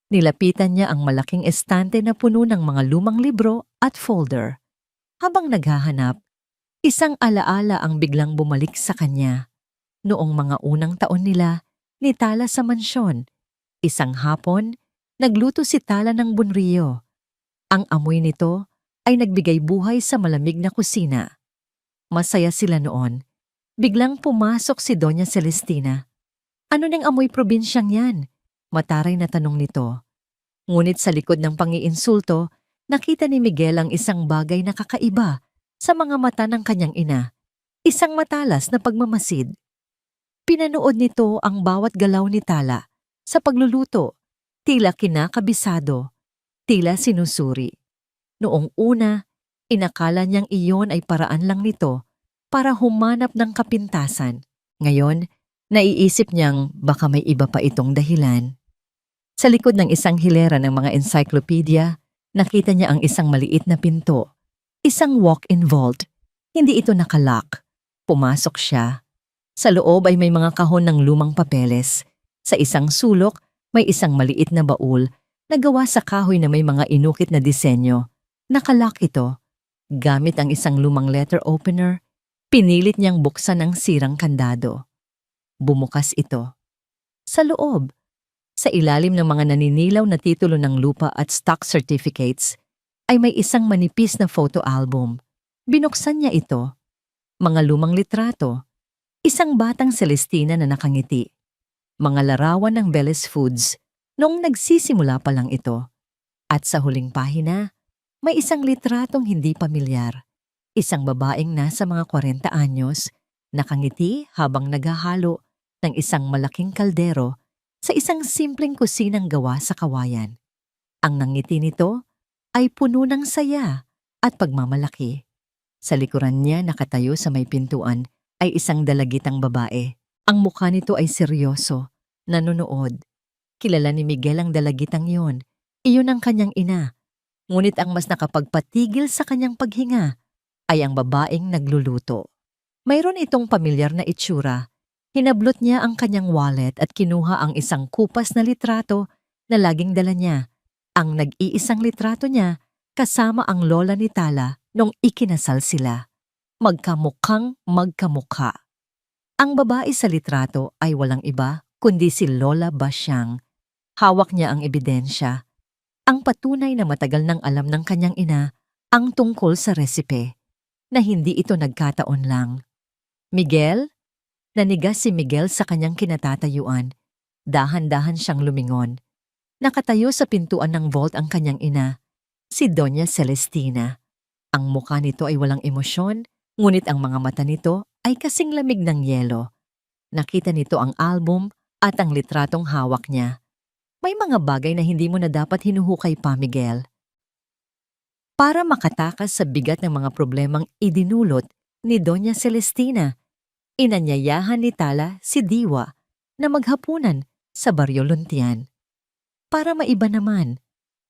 Nilapitan niya ang malaking estante na puno ng mga lumang libro at folder. Habang naghahanap, isang alaala ang biglang bumalik sa kanya. Noong mga unang taon nila, ni Tala sa mansyon. Isang hapon, nagluto si Tala ng bunriyo. Ang amoy nito ay nagbigay buhay sa malamig na kusina. Masaya sila noon. Biglang pumasok si Doña Celestina. Ano nang amoy probinsyang yan? Mataray na tanong nito. Ngunit sa likod ng pangiinsulto, nakita ni Miguel ang isang bagay na kakaiba sa mga mata ng kanyang ina. Isang matalas na pagmamasid. Pinanood nito ang bawat galaw ni Tala sa pagluluto. Tila kinakabisado. Tila sinusuri. Noong una, inakala niyang iyon ay paraan lang nito para humanap ng kapintasan. Ngayon, naiisip niyang baka may iba pa itong dahilan. Sa likod ng isang hilera ng mga encyclopedia, nakita niya ang isang maliit na pinto. Isang walk-in vault. Hindi ito nakalock. Pumasok siya. Sa loob ay may mga kahon ng lumang papeles. Sa isang sulok, may isang maliit na baul na gawa sa kahoy na may mga inukit na disenyo. Nakalock ito. Gamit ang isang lumang letter opener, pinilit niyang buksan ang sirang kandado. Bumukas ito. Sa loob, sa ilalim ng mga naninilaw na titulo ng lupa at stock certificates, ay may isang manipis na photo album. Binuksan niya ito. Mga lumang litrato. Isang batang Celestina na nakangiti. Mga larawan ng Velez Foods noong nagsisimula pa lang ito. At sa huling pahina, may isang litratong hindi pamilyar. Isang babaeng nasa mga 40 anyos, nakangiti habang naghahalo ng isang malaking kaldero sa isang simpleng kusinang gawa sa kawayan. Ang nangiti nito ay puno ng saya at pagmamalaki. Sa likuran niya nakatayo sa may pintuan ay isang dalagitang babae. Ang mukha nito ay seryoso, nanonood. Kilala ni Miguel ang dalagitang yon. Iyon ang kanyang ina. Ngunit ang mas nakapagpatigil sa kanyang paghinga ay ang babaeng nagluluto. Mayroon itong pamilyar na itsura. Hinablot niya ang kanyang wallet at kinuha ang isang kupas na litrato na laging dala niya. Ang nag-iisang litrato niya kasama ang lola ni Tala nung ikinasal sila. Magkamukhang magkamukha. Ang babae sa litrato ay walang iba kundi si Lola Basyang. Hawak niya ang ebidensya. Ang patunay na matagal nang alam ng kanyang ina ang tungkol sa resipe, na hindi ito nagkataon lang. Miguel? Nanigas si Miguel sa kanyang kinatatayuan. Dahan-dahan siyang lumingon. Nakatayo sa pintuan ng vault ang kanyang ina, si Doña Celestina. Ang mukha nito ay walang emosyon, ngunit ang mga mata nito ay kasing lamig ng yelo. Nakita nito ang album at ang litratong hawak niya. May mga bagay na hindi mo na dapat hinuhukay pa, Miguel. Para makatakas sa bigat ng mga problemang idinulot ni Doña Celestina, inanyayahan ni Tala si Diwa na maghapunan sa Baryo Luntian. Para maiba naman,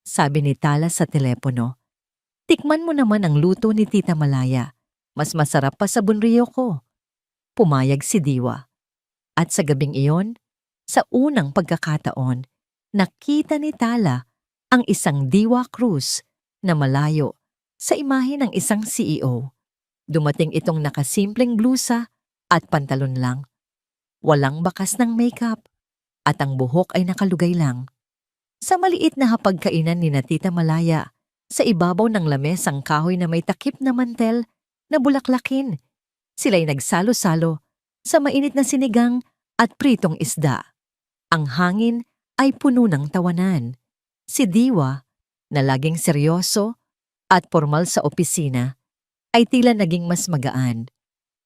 sabi ni Tala sa telepono, tikman mo naman ang luto ni Tita Malaya. Mas masarap pa sa bunriyo ko. Pumayag si Diwa. At sa gabing iyon, sa unang pagkakataon, nakita ni Tala ang isang Diwa Cruz na malayo sa imahe ng isang CEO. Dumating itong nakasimpleng blusa at pantalon lang. Walang bakas ng makeup at ang buhok ay nakalugay lang. Sa maliit na hapagkainan ni Tita Malaya, sa ibabaw ng lamesang kahoy na may takip na mantel na bulaklakin, sila'y nagsalo-salo sa mainit na sinigang at pritong isda. Ang hangin ay puno ng tawanan. Si Diwa, na laging seryoso at formal sa opisina, ay tila naging mas magaan.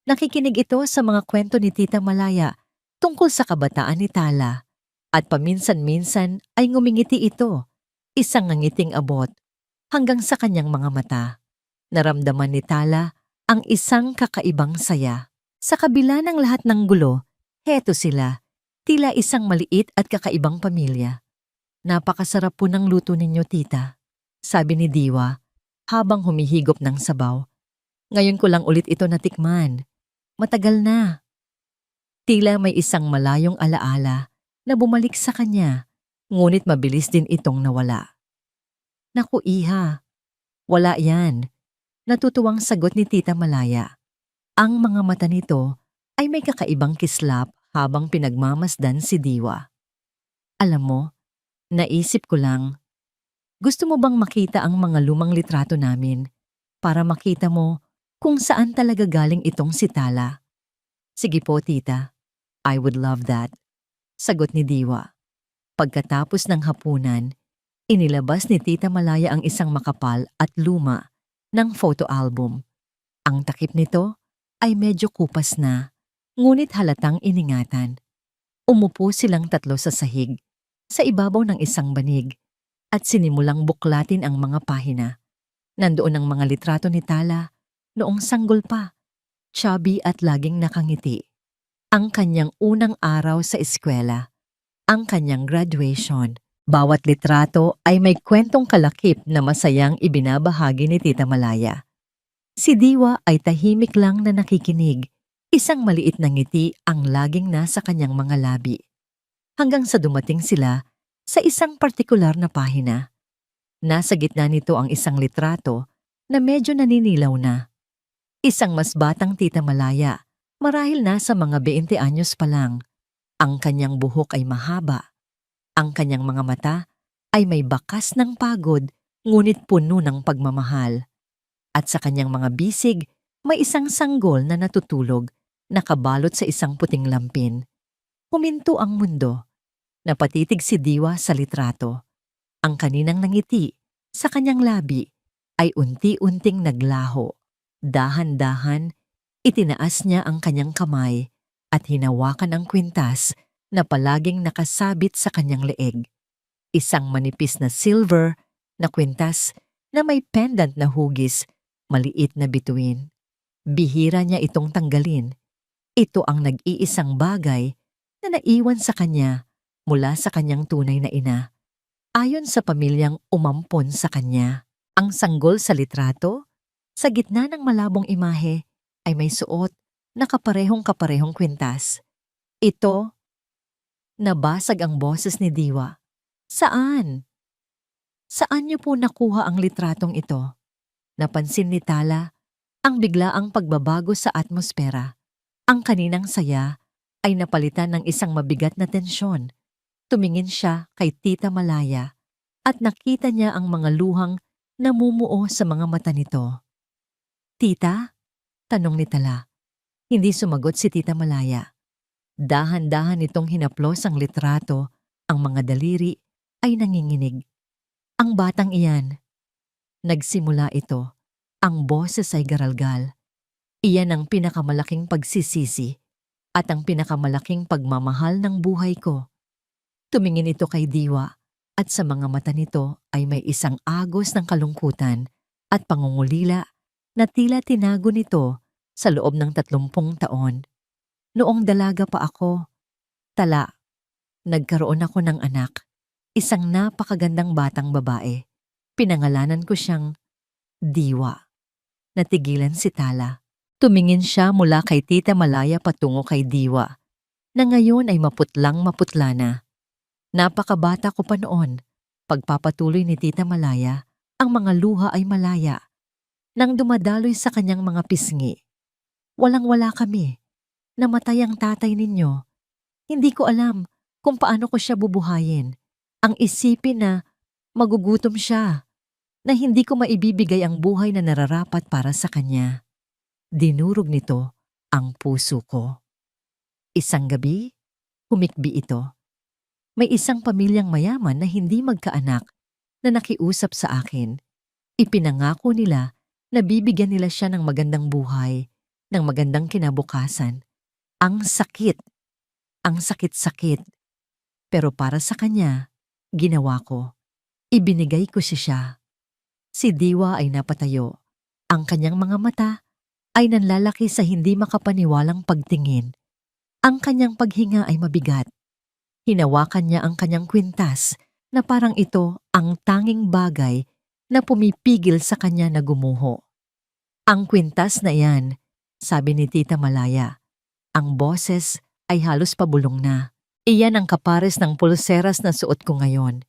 Nakikinig ito sa mga kwento ni Tita Malaya tungkol sa kabataan ni Tala, at paminsan-minsan ay ngumingiti ito, isang ngangiting abot, hanggang sa kanyang mga mata. Naramdaman ni Tala ang isang kakaibang saya. Sa kabila ng lahat ng gulo, heto sila, tila isang maliit at kakaibang pamilya. Napakasarap po ng luto ninyo, tita, sabi ni Diwa habang humihigop ng sabaw. Ngayon ko lang ulit ito natikman. Matagal na. Tila may isang malayong alaala na bumalik sa kanya, ngunit mabilis din itong nawala. Naku, iha, wala yan. Natutuwang sagot ni Tita Malaya. Ang mga mata nito ay may kakaibang kislap habang pinagmamasdan si Diwa. Alam mo, naisip ko lang, gusto mo bang makita ang mga lumang litrato namin para makita mo kung saan talaga galing itong si Tala? Sige po, tita. I would love that. Sagot ni Diwa. Pagkatapos ng hapunan, inilabas ni Tita Malaya ang isang makapal at luma ng photo album. Ang takip nito ay medyo kupas na, ngunit halatang iningatan. Umupo silang tatlo sa sahig, sa ibabaw ng isang banig, at sinimulang buklatin ang mga pahina. Nandoon ang mga litrato ni Tala, noong sanggol pa, chubby at laging nakangiti. Ang kanyang unang araw sa eskwela, ang kanyang graduation. Bawat litrato ay may kwentong kalakip na masayang ibinabahagi ni Tita Malaya. Si Diwa ay tahimik lang na nakikinig, isang maliit na ngiti ang laging nasa kanyang mga labi. Hanggang sa dumating sila sa isang partikular na pahina. Nasa gitna nito ang isang litrato na medyo naninilaw na. Isang mas batang Tita Malaya, marahil nasa mga 20 anyos pa lang. Ang kanyang buhok ay mahaba. Ang kanyang mga mata ay may bakas ng pagod, ngunit puno ng pagmamahal. At sa kanyang mga bisig, may isang sanggol na natutulog, nakabalot sa isang puting lampin. Huminto ang mundo. Napatitig si Diwa sa litrato. Ang kaninang nangiti sa kanyang labi ay unti-unting naglaho. Dahan-dahan, itinaas niya ang kanyang kamay at hinawakan ang kwintas na palaging nakasabit sa kanyang leeg. Isang manipis na silver na kwintas na may pendant na hugis, maliit na bituin. Bihira niya itong tanggalin. Ito ang nag-iisang bagay na naiwan sa kanya mula sa kanyang tunay na ina. Ayon sa pamilyang umampon sa kanya, ang sanggol sa litrato, sa gitna ng malabong imahe, ay may suot na kaparehong-kaparehong kwintas. Ito, nabasag ang boses ni Diwa. Saan? Saan niyo po nakuha ang litratong ito? Napansin ni Tala ang biglaang pagbabago sa atmosfera. Ang kaninang saya ay napalitan ng isang mabigat na tensyon. Tumingin siya kay Tita Malaya. at nakita niya ang mga luhang namumuo sa mga mata nito. "Tita?" tanong ni Tala. Hindi sumagot si Tita Malaya. Dahan-dahan nitong hinaplos ang litrato, ang mga daliri ay nanginginig. "Ang batang iyan." Nagsimula ito. Ang boses ay garalgal. "Iyan ang pinakamalaking pagsisisi at ang pinakamalaking pagmamahal ng buhay ko." Tumingin ito kay Diwa at sa mga mata nito ay may isang agos ng kalungkutan at pangungulila na tila tinago nito sa loob ng 30 taon. "Noong dalaga pa ako, Tala, nagkaroon ako ng anak, isang napakagandang batang babae. Pinangalanan ko siyang Diwa." Natigilan si Tala. Tumingin siya mula kay Tita Malaya patungo kay Diwa, na ngayon ay maputlang maputla na. "Napakabata ko pa noon." Pagpapatuloy ni Tita Malaya, ang mga luha ay malaya. Nang dumadaloy sa kanyang mga pisngi, "Walang-wala kami. Namatay ang tatay ninyo. Hindi ko alam kung paano ko siya bubuhayin. Ang isipin na magugutom siya, na hindi ko maibibigay ang buhay na nararapat para sa kanya." Dinurog nito ang puso ko. Isang gabi, humikbi ito. May isang pamilyang mayaman na hindi magkaanak na nakiusap sa akin. Ipinangako nila na bibigyan nila siya ng magandang buhay, ng magandang kinabukasan. Ang sakit, ang sakit-sakit. Pero para sa kanya, ginawa ko. Ibinigay ko siya. Si Diwa ay napatayo. Ang kanyang mga mata ay nanlalaki sa hindi makapaniwalang pagtingin. Ang kanyang paghinga ay mabigat. Hinawakan niya ang kanyang kwintas na parang ito ang tanging bagay na pumipigil sa kanya na gumuho. "Ang kwintas na iyan," sabi ni Tita Malaya. Ang boses ay halos pabulong na. "Iyan ang kapares ng pulseras na suot ko ngayon.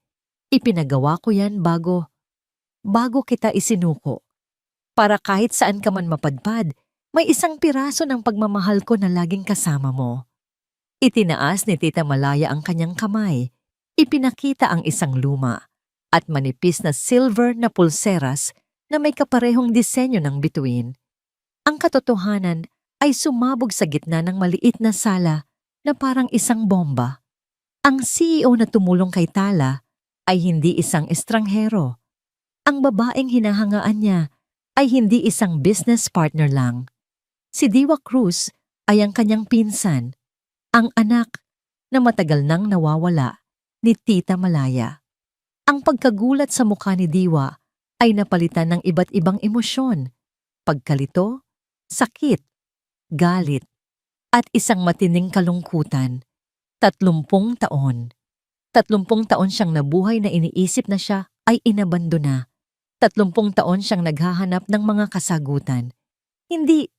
Ipinagawa ko yan bago kita isinuko. Para kahit saan ka man mapadpad, may isang piraso ng pagmamahal ko na laging kasama mo." Itinaas ni Tita Malaya ang kanyang kamay. Ipinakita ang isang luma at manipis na silver na pulseras na may kaparehong disenyo ng bituin. Ang katotohanan ay sumabog sa gitna ng maliit na sala na parang isang bomba. Ang CEO na tumulong kay Tala ay hindi isang estranghero. Ang babaeng hinahangaan niya ay hindi isang business partner lang. Si Diwa Cruz ay ang kanyang pinsan, ang anak na matagal nang nawawala ni Tita Malaya. Ang pagkagulat sa mukha ni Diwa ay napalitan ng iba't ibang emosyon: pagkalito, sakit, galit, at isang matinding kalungkutan. 30 taon. 30 taon siyang nabuhay na iniisip na siya ay inabandona. 30 taon siyang naghahanap ng mga kasagutan. Hindi.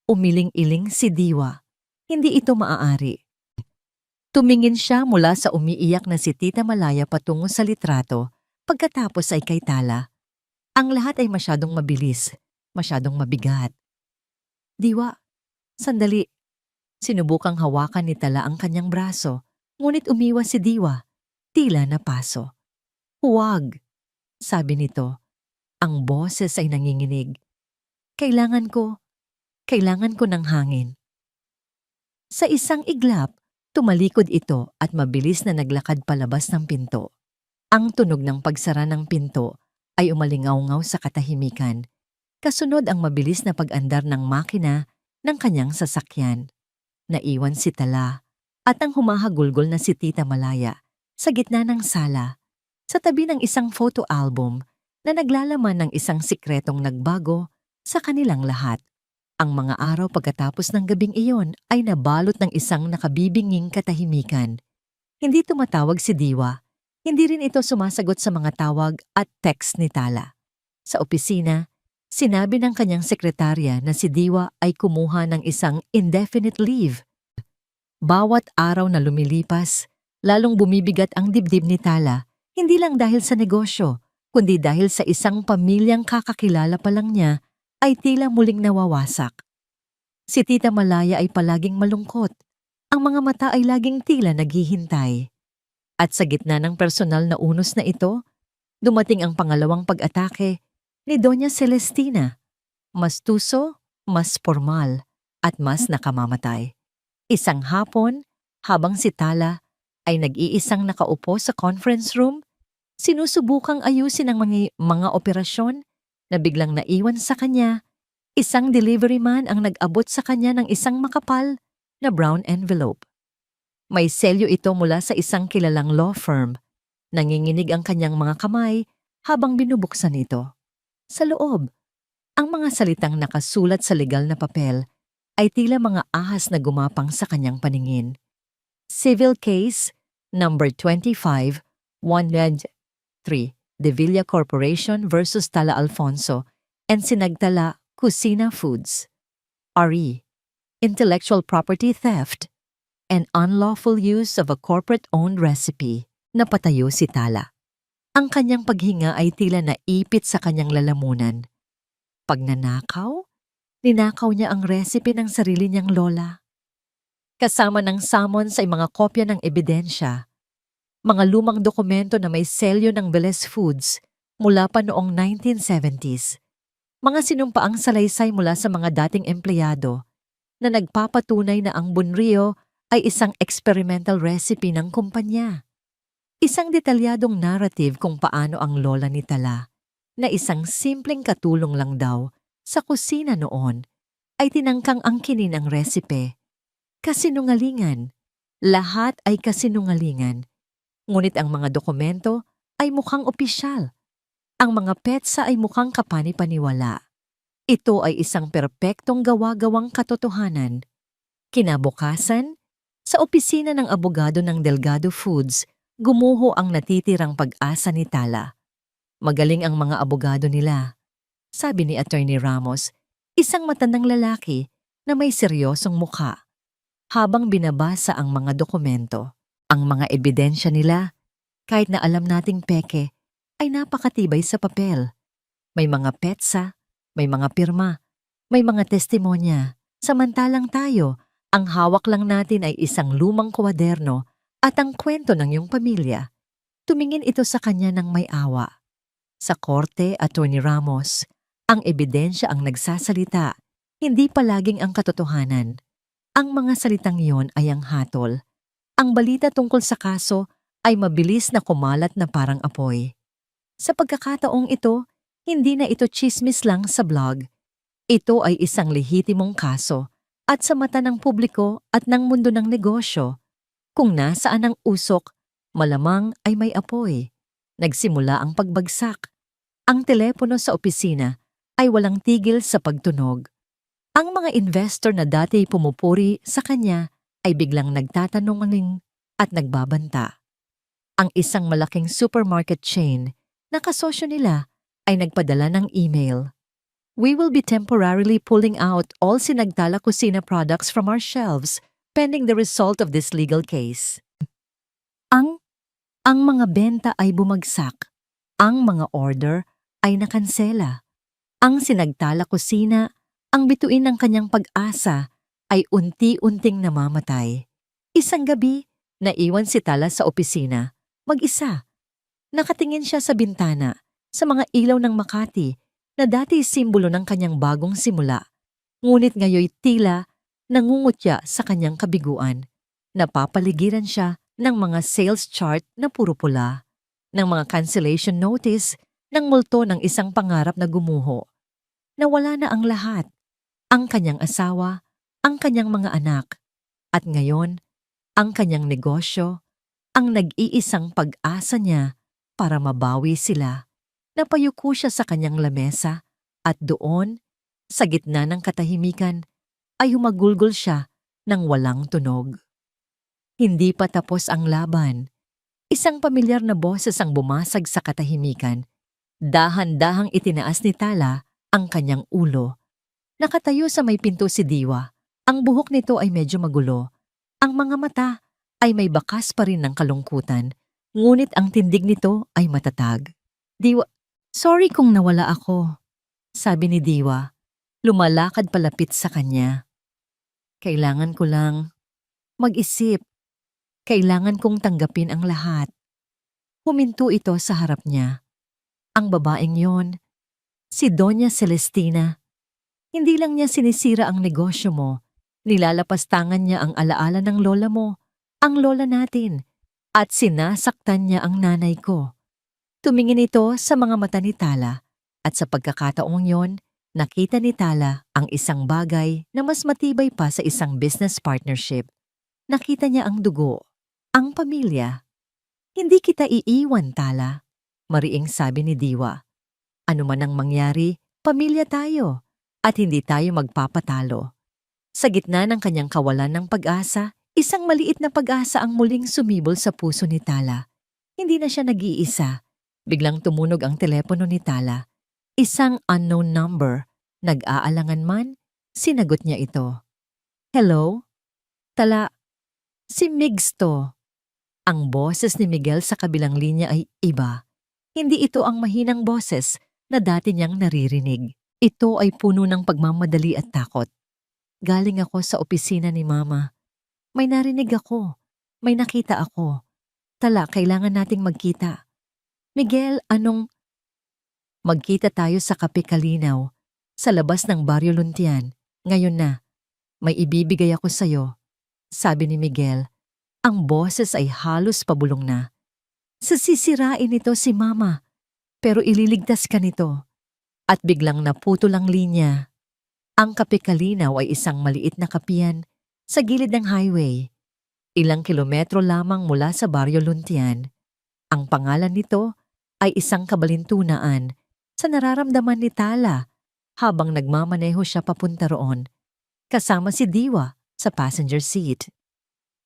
Umiling-iling si Diwa. Hindi ito maaari. Tumingin siya mula sa umiiyak na si Tita Malaya patungo sa litrato, pagkatapos ay kay Tala. Ang lahat ay masyadong mabilis, masyadong mabigat. "Diwa, sandali." Sinubukang hawakan ni Tala ang kanyang braso, ngunit umiwas si Diwa, tila napaso. "Huwag," sabi nito. Ang boses ay nanginginig. Kailangan ko ng hangin." Sa isang iglap, tumalikod ito at mabilis na naglakad palabas ng pinto. Ang tunog ng pagsara ng pinto ay umalingaw-ngaw sa katahimikan. Kasunod ang mabilis na pag-andar ng makina ng kanyang sasakyan. Naiwan si Tala at ang humahagulgol na si Tita Malaya sa gitna ng sala, sa tabi ng isang photo album na naglalaman ng isang sikretong nagbago sa kanilang lahat. Ang mga araw pagkatapos ng gabing iyon ay nabalot ng isang nakabibinging katahimikan. Hindi tumatawag si Diwa. Hindi rin ito sumasagot sa mga tawag at text ni Tala. Sa opisina, sinabi ng kanyang sekretarya na si Diwa ay kumuha ng isang indefinite leave. Bawat araw na lumilipas, lalong bumibigat ang dibdib ni Tala, hindi lang dahil sa negosyo, kundi dahil sa isang pamilyang kakakilala pa lang niya ay tila muling nawawasak. Si Tita Malaya ay palaging malungkot. Ang mga mata ay laging tila naghihintay. At sa gitna ng personal na unos na ito, Dumating ang pangalawang pag-atake ni Doña Celestina. Mas tuso, mas formal, at mas nakamamatay. Isang hapon, habang si Tala ay nag-iisang nakaupo sa conference room, sinusubukang ayusin ang mga operasyon na biglang naiwan sa kanya. Isang delivery man ang nag-abot sa kanya ng isang makapal na brown envelope. May selyo ito mula sa isang kilalang law firm. Nanginginig ang kanyang mga kamay habang binubuksan ito. Sa loob, ang mga salitang nakasulat sa legal na papel ay tila mga ahas na gumapang sa kanyang paningin. Civil Case Number 25-103, De Villa Corporation versus Tala Alfonso and Sinagtala Cucina Foods. RE, Intellectual Property Theft and Unlawful Use of a Corporate-Owned Recipe. Napatayo si Tala. Ang kanyang paghinga ay tila naipit sa kanyang lalamunan. Pagnanakaw, ninakaw niya ang recipe ng sarili niyang lola. Kasama ng summons ay mga kopya ng ebidensya, mga lumang dokumento na may selyo ng Velez Foods mula pa noong 1970s, mga sinumpaang salaysay mula sa mga dating empleyado na nagpapatunay na ang bunrio ay isang experimental recipe ng kumpanya. Isang detalyadong narrative kung paano ang lola ni Tala, na isang simpleng katulong lang daw sa kusina noon, ay tinangkang angkinin ang resipe. Kasinungalingan. Lahat ay kasinungalingan. Ngunit ang mga dokumento ay mukhang opisyal. Ang mga petsa ay mukhang kapani-paniwala. Ito ay isang perpektong gawa-gawang katotohanan. Kinabukasan, sa opisina ng abogado ng Delgado Foods, gumuho ang natitirang pag-asa ni Tala. Magaling ang mga abogado nila, sabi ni Attorney Ramos, isang matandang lalaki na may seryosong mukha. Habang binabasa ang mga dokumento, ang mga ebidensya nila, kahit na alam nating peke, ay napakatibay sa papel. May mga petsa, may mga pirma, may mga testimonya. Samantalang tayo, ang hawak lang natin ay isang lumang kwaderno at ang kwento ng iyong pamilya. Tumingin ito sa kanya ng may awa. Sa korte, Attorney Ramos, ang ebidensya ang nagsasalita, hindi palaging ang katotohanan. Ang mga salitang iyon ay ang hatol. Ang balita tungkol sa kaso ay mabilis na kumalat na parang apoy. Sa pagkakataong ito, hindi na ito chismis lang sa blog. Ito ay isang lehitimong kaso at sa mata ng publiko at ng mundo ng negosyo. Kung nasaan ang usok, malamang ay may apoy. Nagsimula ang pagbagsak. Ang telepono sa opisina ay walang tigil sa pagtunog. Ang mga investor na dati pumupuri sa kanya ay biglang nagtatanong at nagbabanta. Ang isang malaking supermarket chain na kasosyo nila ay nagpadala ng email. We will be temporarily pulling out all Sinagtala Cucina products from our shelves pending the result of this legal case. Ang mga benta ay bumagsak. Ang mga order ay nakansela. Ang Sinagtala Cucina, ang bituin ng kanyang pag-asa, ay unti-unting namamatay. Isang gabi, naiwan si Tala sa opisina, mag-isa. Nakatingin siya sa bintana, sa mga ilaw ng Makati, na dati simbolo ng kanyang bagong simula. Ngunit ngayoy tila nangungutya sa kanyang kabiguan. Napapaligiran siya ng mga sales chart na puro pula, ng mga cancellation notice, ng multo ng isang pangarap na gumuho. Nawala na ang lahat, ang kanyang asawa, ang kanyang mga anak, at ngayon, ang kanyang negosyo, ang nag-iisang pag-asa niya para mabawi sila. Napayuko siya sa kanyang lamesa at doon, sa gitna ng katahimikan, ay humagulgol siya ng walang tunog. Hindi pa tapos ang laban. Isang pamilyar na boses ang bumasag sa katahimikan. Dahan-dahang itinaas ni Tala ang kanyang ulo. Nakatayo sa may pinto si Diwa. Ang buhok nito ay medyo magulo. Ang mga mata ay may bakas pa rin ng kalungkutan, ngunit ang tindig nito ay matatag. Diwa, sorry kung nawala ako, sabi ni Diwa. Lumalakad palapit sa kanya. Kailangan ko lang mag-isip. Kailangan kong tanggapin ang lahat. Huminto ito sa harap niya. Ang babaeng yon, si Doña Celestina. Hindi lang niya sinisira ang negosyo mo, nilalapastangan niya ang alaala ng lola mo, ang lola natin, at sinasaktan niya ang nanay ko. Tumingin ito sa mga mata ni Tala at sa pagkakataong yon, nakita ni Tala ang isang bagay na mas matibay pa sa isang business partnership. Nakita niya ang dugo, ang pamilya. Hindi kita iiwan, Tala, mariing sabi ni Diwa. Ano man ang mangyari, pamilya tayo at hindi tayo magpapatalo. Sa gitna ng kanyang kawalan ng pag-asa, isang maliit na pag-asa ang muling sumibol sa puso ni Tala. Hindi na siya nag-iisa. Biglang tumunog ang telepono ni Tala. Isang unknown number. Nag-aalangan man, sinagot niya ito. Hello? Tala, si Migs to. Ang boses ni Miguel sa kabilang linya ay iba. Hindi ito ang mahinang boses na dati niyang naririnig. Ito ay puno ng pagmamadali at takot. Galing ako sa opisina ni Mama. May narinig ako. May nakita ako. Tala, kailangan nating magkita. Miguel, anong... Magkita tayo sa Kape Kalinaw, sa labas ng Baryo Luntian. Ngayon na. May ibibigay ako sa'yo. Sabi ni Miguel. Ang boses ay halos pabulong na. Sisirain nito si Mama, pero ililigtas ka nito. At biglang naputol ang linya. Ang Kape Kalinaw ay isang maliit na kapihan sa gilid ng highway. Ilang kilometro lamang mula sa Baryo Luntian. Ang pangalan nito ay isang kabalintunaan sa nararamdaman ni Tala habang nagmamaneho siya papunta roon, kasama si Diwa sa passenger seat.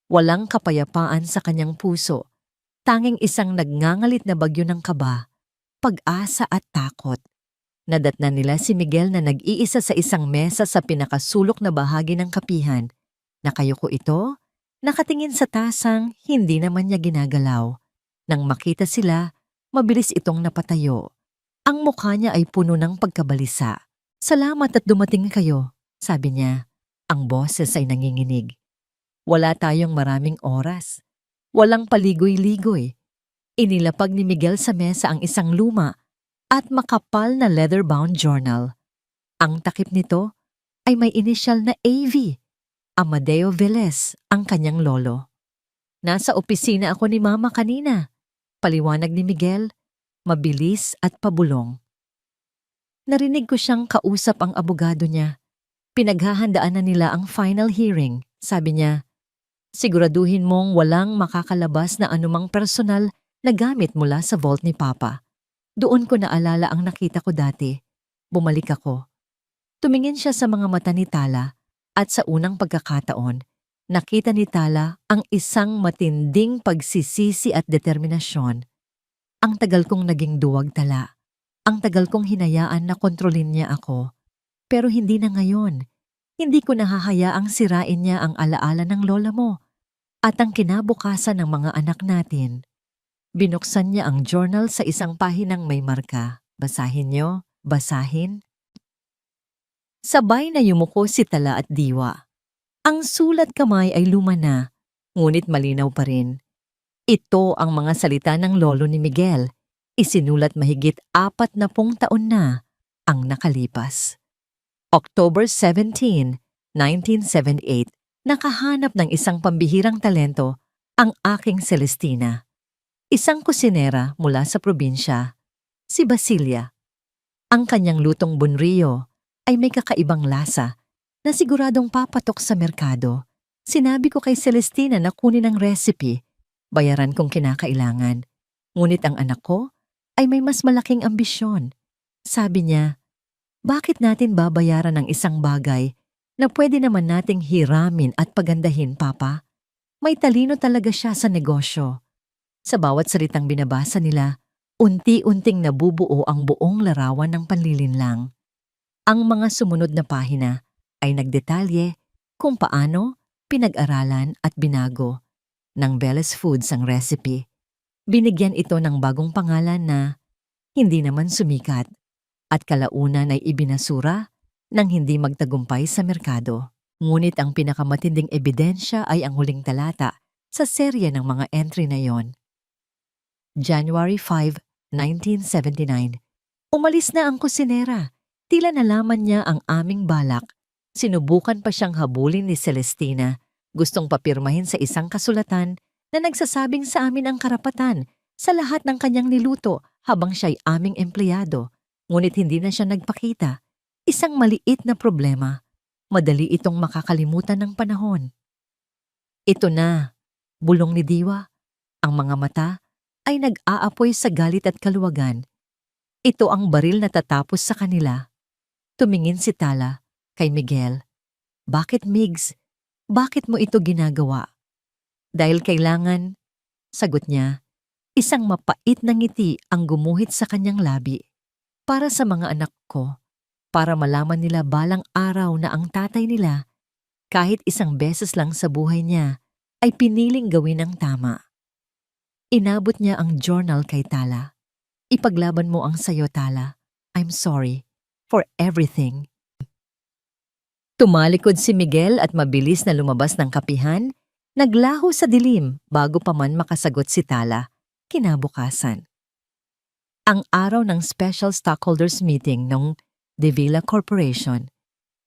Walang kapayapaan sa kanyang puso, tanging isang nagngangalit na bagyo ng kaba, pag-asa at takot. Nadatnan nila si Miguel na nag-iisa sa isang mesa sa pinakasulok na bahagi ng kapihan. Nakayuko ito, nakatingin sa tasang hindi naman niya ginagalaw. Nang makita sila, mabilis itong napatayo. Ang mukha niya ay puno ng pagkabalisa. Salamat at dumating kayo, sabi niya. Ang boses ay nanginginig. Wala tayong maraming oras. Walang paligoy-ligoy. Inilapag ni Miguel sa mesa ang isang luma at makapal na leather-bound journal. Ang takip nito ay may inisyal na AV. Amadeo Velez, ang kanyang lolo. Nasa opisina ako ni Mama kanina. Paliwanag ni Miguel, mabilis at pabulong. Narinig ko siyang kausap ang abogado niya. Pinaghahandaan na nila ang final hearing. Sabi niya, siguraduhin mong walang makakalabas na anumang personal na gamit mula sa vault ni Papa. Doon ko naalala ang nakita ko dati. Bumalik ako. Tumingin siya sa mga mata ni Tala at sa unang pagkakataon, nakita ni Tala ang isang matinding pagsisisi at determinasyon. Ang tagal kong naging duwag, Tala. Ang tagal kong hinayaan na kontrolin niya ako. Pero hindi na ngayon. Hindi ko nahahayaang sirain niya ang alaala ng lola mo at ang kinabukasan ng mga anak natin. Binuksan niya ang journal sa isang pahinang may marka. Basahin niyo, basahin. Sabay na yumuko si Tala at Diwa. Ang sulat kamay ay luma na, ngunit malinaw pa rin. Ito ang mga salita ng lolo ni Miguel. Isinulat mahigit 40 taon na ang nakalipas. October 17, 1978, nakahanap ng isang pambihirang talento ang aking Celestina. Isang kusinera mula sa probinsya, si Basilia. Ang kanyang lutong bunrio ay may kakaibang lasa na siguradong papatok sa merkado. Sinabi ko kay Celestina na kunin ang recipe, bayaran kung kinakailangan. Ngunit ang anak ko ay may mas malaking ambisyon. Sabi niya, bakit natin babayaran ng isang bagay na pwede naman nating hiramin at pagandahin, Papa? May talino talaga siya sa negosyo. Sa bawat salitang binabasa nila, unti-unting nabubuo ang buong larawan ng panlilinlang. Ang mga sumunod na pahina ay nagdetalye kung paano pinag-aralan at binago ng Velez Foods ang recipe. Binigyan ito ng bagong pangalan na hindi naman sumikat at kalaunan ay ibinasura nang hindi magtagumpay sa merkado. Ngunit ang pinakamatinding ebidensya ay ang huling talata sa serye ng mga entry na yon. January 5, 1979. Umalis na ang kusinera. Tila nalaman niya ang aming balak. Sinubukan pa siyang habulin ni Celestina. Gustong papirmahin sa isang kasulatan na nagsasabing sa amin ang karapatan sa lahat ng kanyang niluto habang siya'y aming empleyado. Ngunit hindi na siya nagpakita. Isang maliit na problema. Madali itong makakalimutan ng panahon. Ito na, bulong ni Diwa. Ang mga mata ay nag-aapoy sa galit at kaluwagan. Ito ang baril na tatapos sa kanila. Tumingin si Tala kay Miguel. Bakit, Migs? Bakit mo ito ginagawa? Dahil kailangan, sagot niya. Isang mapait na ngiti ang gumuhit sa kanyang labi. Para sa mga anak ko, para malaman nila balang araw na ang tatay nila, kahit isang beses lang sa buhay niya, ay piniling gawin ang tama. Inabot niya ang journal kay Tala. Ipaglaban mo ang sayo, Tala. I'm sorry for everything. Tumalikod si Miguel at mabilis na lumabas ng kapihan, naglaho sa dilim bago pa man makasagot si Tala. Kinabukasan. Ang araw ng special stockholders meeting ng De Villa Corporation.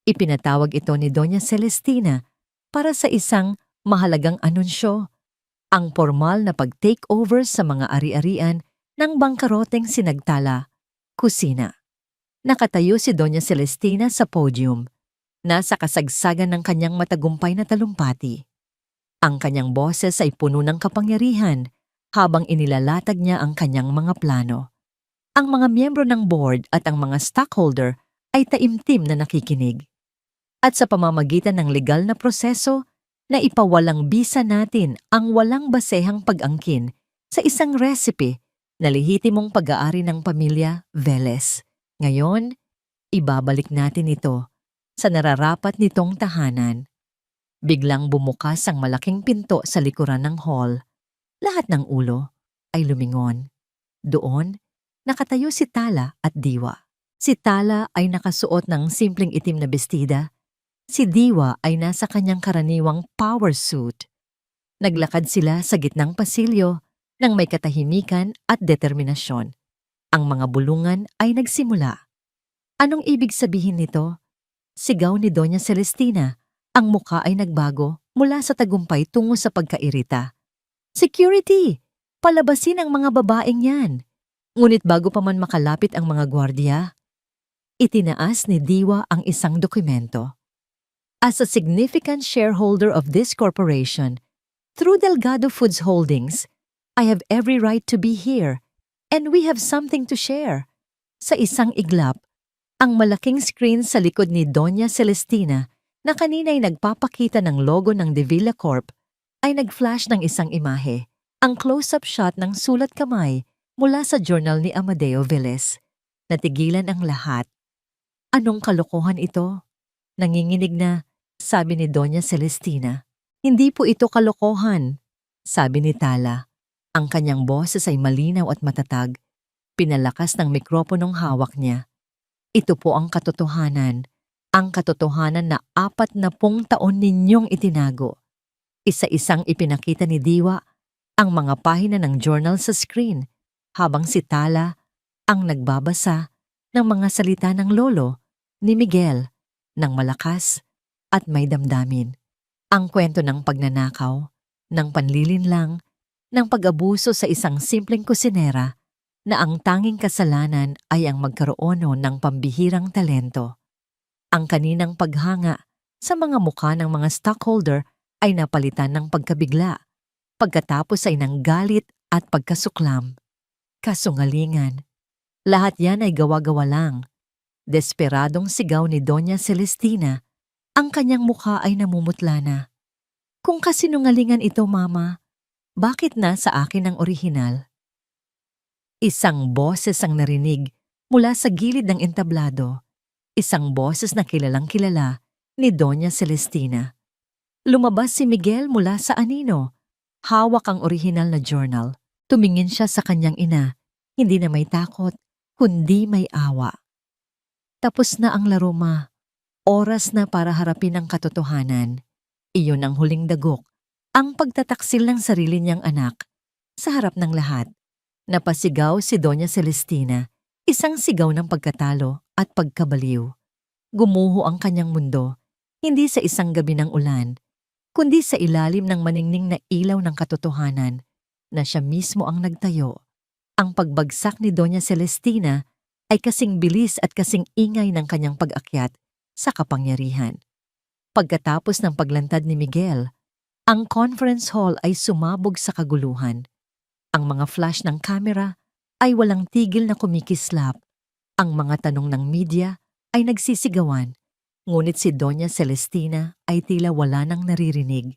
Ipinatawag ito ni Doña Celestina para sa isang mahalagang anunsyo. Ang formal na pag-takeover sa mga ari-arian ng bangkaroteng sinagtala, kusina. Nakatayo si Doña Celestina sa podium, nasa kasagsagan ng kanyang matagumpay na talumpati. Ang kanyang boses ay puno ng kapangyarihan habang inilalatag niya ang kanyang mga plano. Ang mga miyembro ng board at ang mga stockholder ay taimtim na nakikinig. At sa pamamagitan ng legal na proseso, na ipawalang bisa natin ang walang basehang pag-angkin sa isang recipe na lehitimong pag-aari ng pamilya Velez. Ngayon, ibabalik natin ito sa nararapat nitong tahanan. Biglang bumukas ang malaking pinto sa likuran ng hall. Lahat ng ulo ay lumingon. Doon, nakatayo si Tala at Diwa. Si Tala ay nakasuot ng simpleng itim na bestida. Si Diwa ay nasa kanyang karaniwang power suit. Naglakad sila sa gitnang pasilyo ng may katahimikan at determinasyon. Ang mga bulungan ay nagsimula. Anong ibig sabihin nito? Sigaw ni Doña Celestina. Ang muka ay nagbago mula sa tagumpay tungo sa pagkairita. Security! Palabasin ang mga babaeng yan! Ngunit bago pa man makalapit ang mga gwardiya, itinaas ni Diwa ang isang dokumento. As a significant shareholder of this corporation, through Delgado Foods Holdings, I have every right to be here, and we have something to share. Sa isang iglap, ang malaking screen sa likod ni Doña Celestina na kanina'y nagpapakita ng logo ng De Villa Corp ay nag-flash ng isang imahe, ang close-up shot ng sulat kamay mula sa journal ni Amadeo Velez. Natigilan ang lahat. Anong kalokohan ito? Nanginginig na, sabi ni Doña Celestina. Hindi po ito kalokohan, sabi ni Tala. Ang kanyang boses ay malinaw at matatag. Pinalakas ng mikroponong hawak niya. Ito po ang katotohanan. Ang katotohanan na 40 taon ninyong itinago. Isa-isang ipinakita ni Diwa ang mga pahina ng journal sa screen, habang si Tala ang nagbabasa ng mga salita ng lolo ni Miguel ng malakas at may damdamin. Ang kwento ng pagnanakaw, ng panlilinlang, ng pag-abuso sa isang simpleng kusinera na ang tanging kasalanan ay ang magkaroon ng pambihirang talento. Ang kaninang paghanga sa mga mukha ng mga stockholder ay napalitan ng pagkabigla, pagkatapos ay ng galit at pagkasuklam. Kasungalingan. Lahat yan ay gawa-gawa lang. Desperadong sigaw ni Doña Celestina. Ang kanyang mukha ay namumutla na. Kung kasinungalingan ito, Mama, bakit nasa akin ang orihinal? Isang boses ang narinig mula sa gilid ng entablado. Isang boses na kilalang-kilala ni Doña Celestina. Lumabas si Miguel mula sa anino. Hawak ang orihinal na journal. Tumingin siya sa kanyang ina. Hindi na may takot, kundi may awa. Tapos na ang laro, Ma. Oras na para harapin ang katotohanan. Iyon ang huling dagok, ang pagtataksil ng sarili niyang anak sa harap ng lahat. Napasigaw si Doña Celestina, isang sigaw ng pagkatalo at pagkabaliw. Gumuho ang kanyang mundo, hindi sa isang gabi ng ulan, kundi sa ilalim ng maningning na ilaw ng katotohanan na siya mismo ang nagtayo. Ang pagbagsak ni Doña Celestina ay kasing bilis at kasing ingay ng kanyang pag-akyat sa kapangyarihan. Pagkatapos ng paglantad ni Miguel, ang conference hall ay sumabog sa kaguluhan. Ang mga flash ng kamera ay walang tigil na kumikislap. Ang mga tanong ng media ay nagsisigawan, ngunit si Doña Celestina ay tila wala nang naririnig.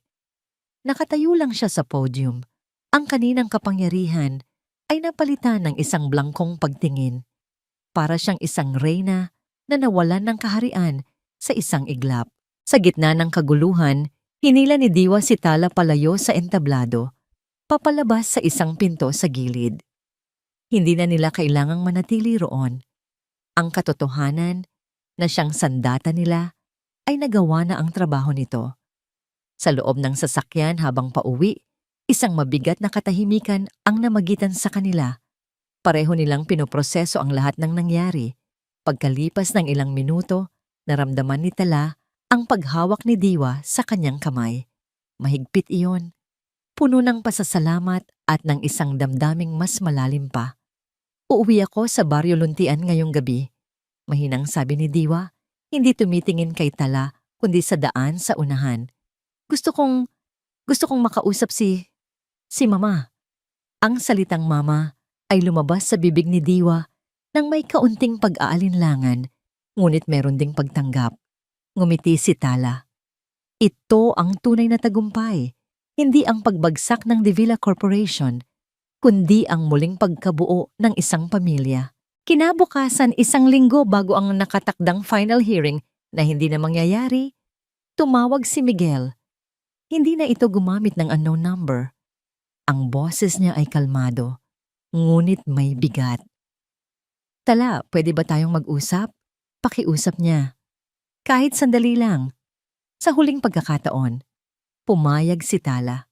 Nakatayo lang siya sa podium. Ang kaninang kapangyarihan ay napalitan ng isang blangkong pagtingin. Para siyang isang reyna na nawalan ng kaharian sa isang iglap. Sa gitna ng kaguluhan, hinila ni Diwa si Tala palayo sa entablado, papalabas sa isang pinto sa gilid. Hindi na nila kailangang manatili roon. Ang katotohanan na siyang sandata nila ay nagawa na ang trabaho nito. Sa loob ng sasakyan habang pauwi, isang mabigat na katahimikan ang namagitan sa kanila. Pareho nilang pinoproseso ang lahat ng nangyari. Pagkalipas ng ilang minuto, naramdaman ni Tala ang paghawak ni Diwa sa kanyang kamay. Mahigpit iyon. Puno ng pasasalamat at ng isang damdaming mas malalim pa. Uuwi ako sa Baryo Luntian ngayong gabi. Mahinang sabi ni Diwa, hindi tumitingin kay Tala kundi sa daan sa unahan. Gusto kong makausap si Mama. Ang salitang Mama ay lumabas sa bibig ni Diwa nang may kaunting pag-aalinlangan, ngunit meron ding pagtanggap. Ngumiti si Tala. Ito ang tunay na tagumpay. Hindi ang pagbagsak ng Davila Corporation, kundi ang muling pagkabuo ng isang pamilya. Kinabukasan, isang linggo bago ang nakatakdang final hearing na hindi na mangyayari, tumawag si Miguel. Hindi na ito gumamit ng unknown number. Ang boses niya ay kalmado, ngunit may bigat. Tala, pwede ba tayong mag-usap? Pakiusap niya. Kahit sandali lang. Sa huling pagkakataon, pumayag si Tala.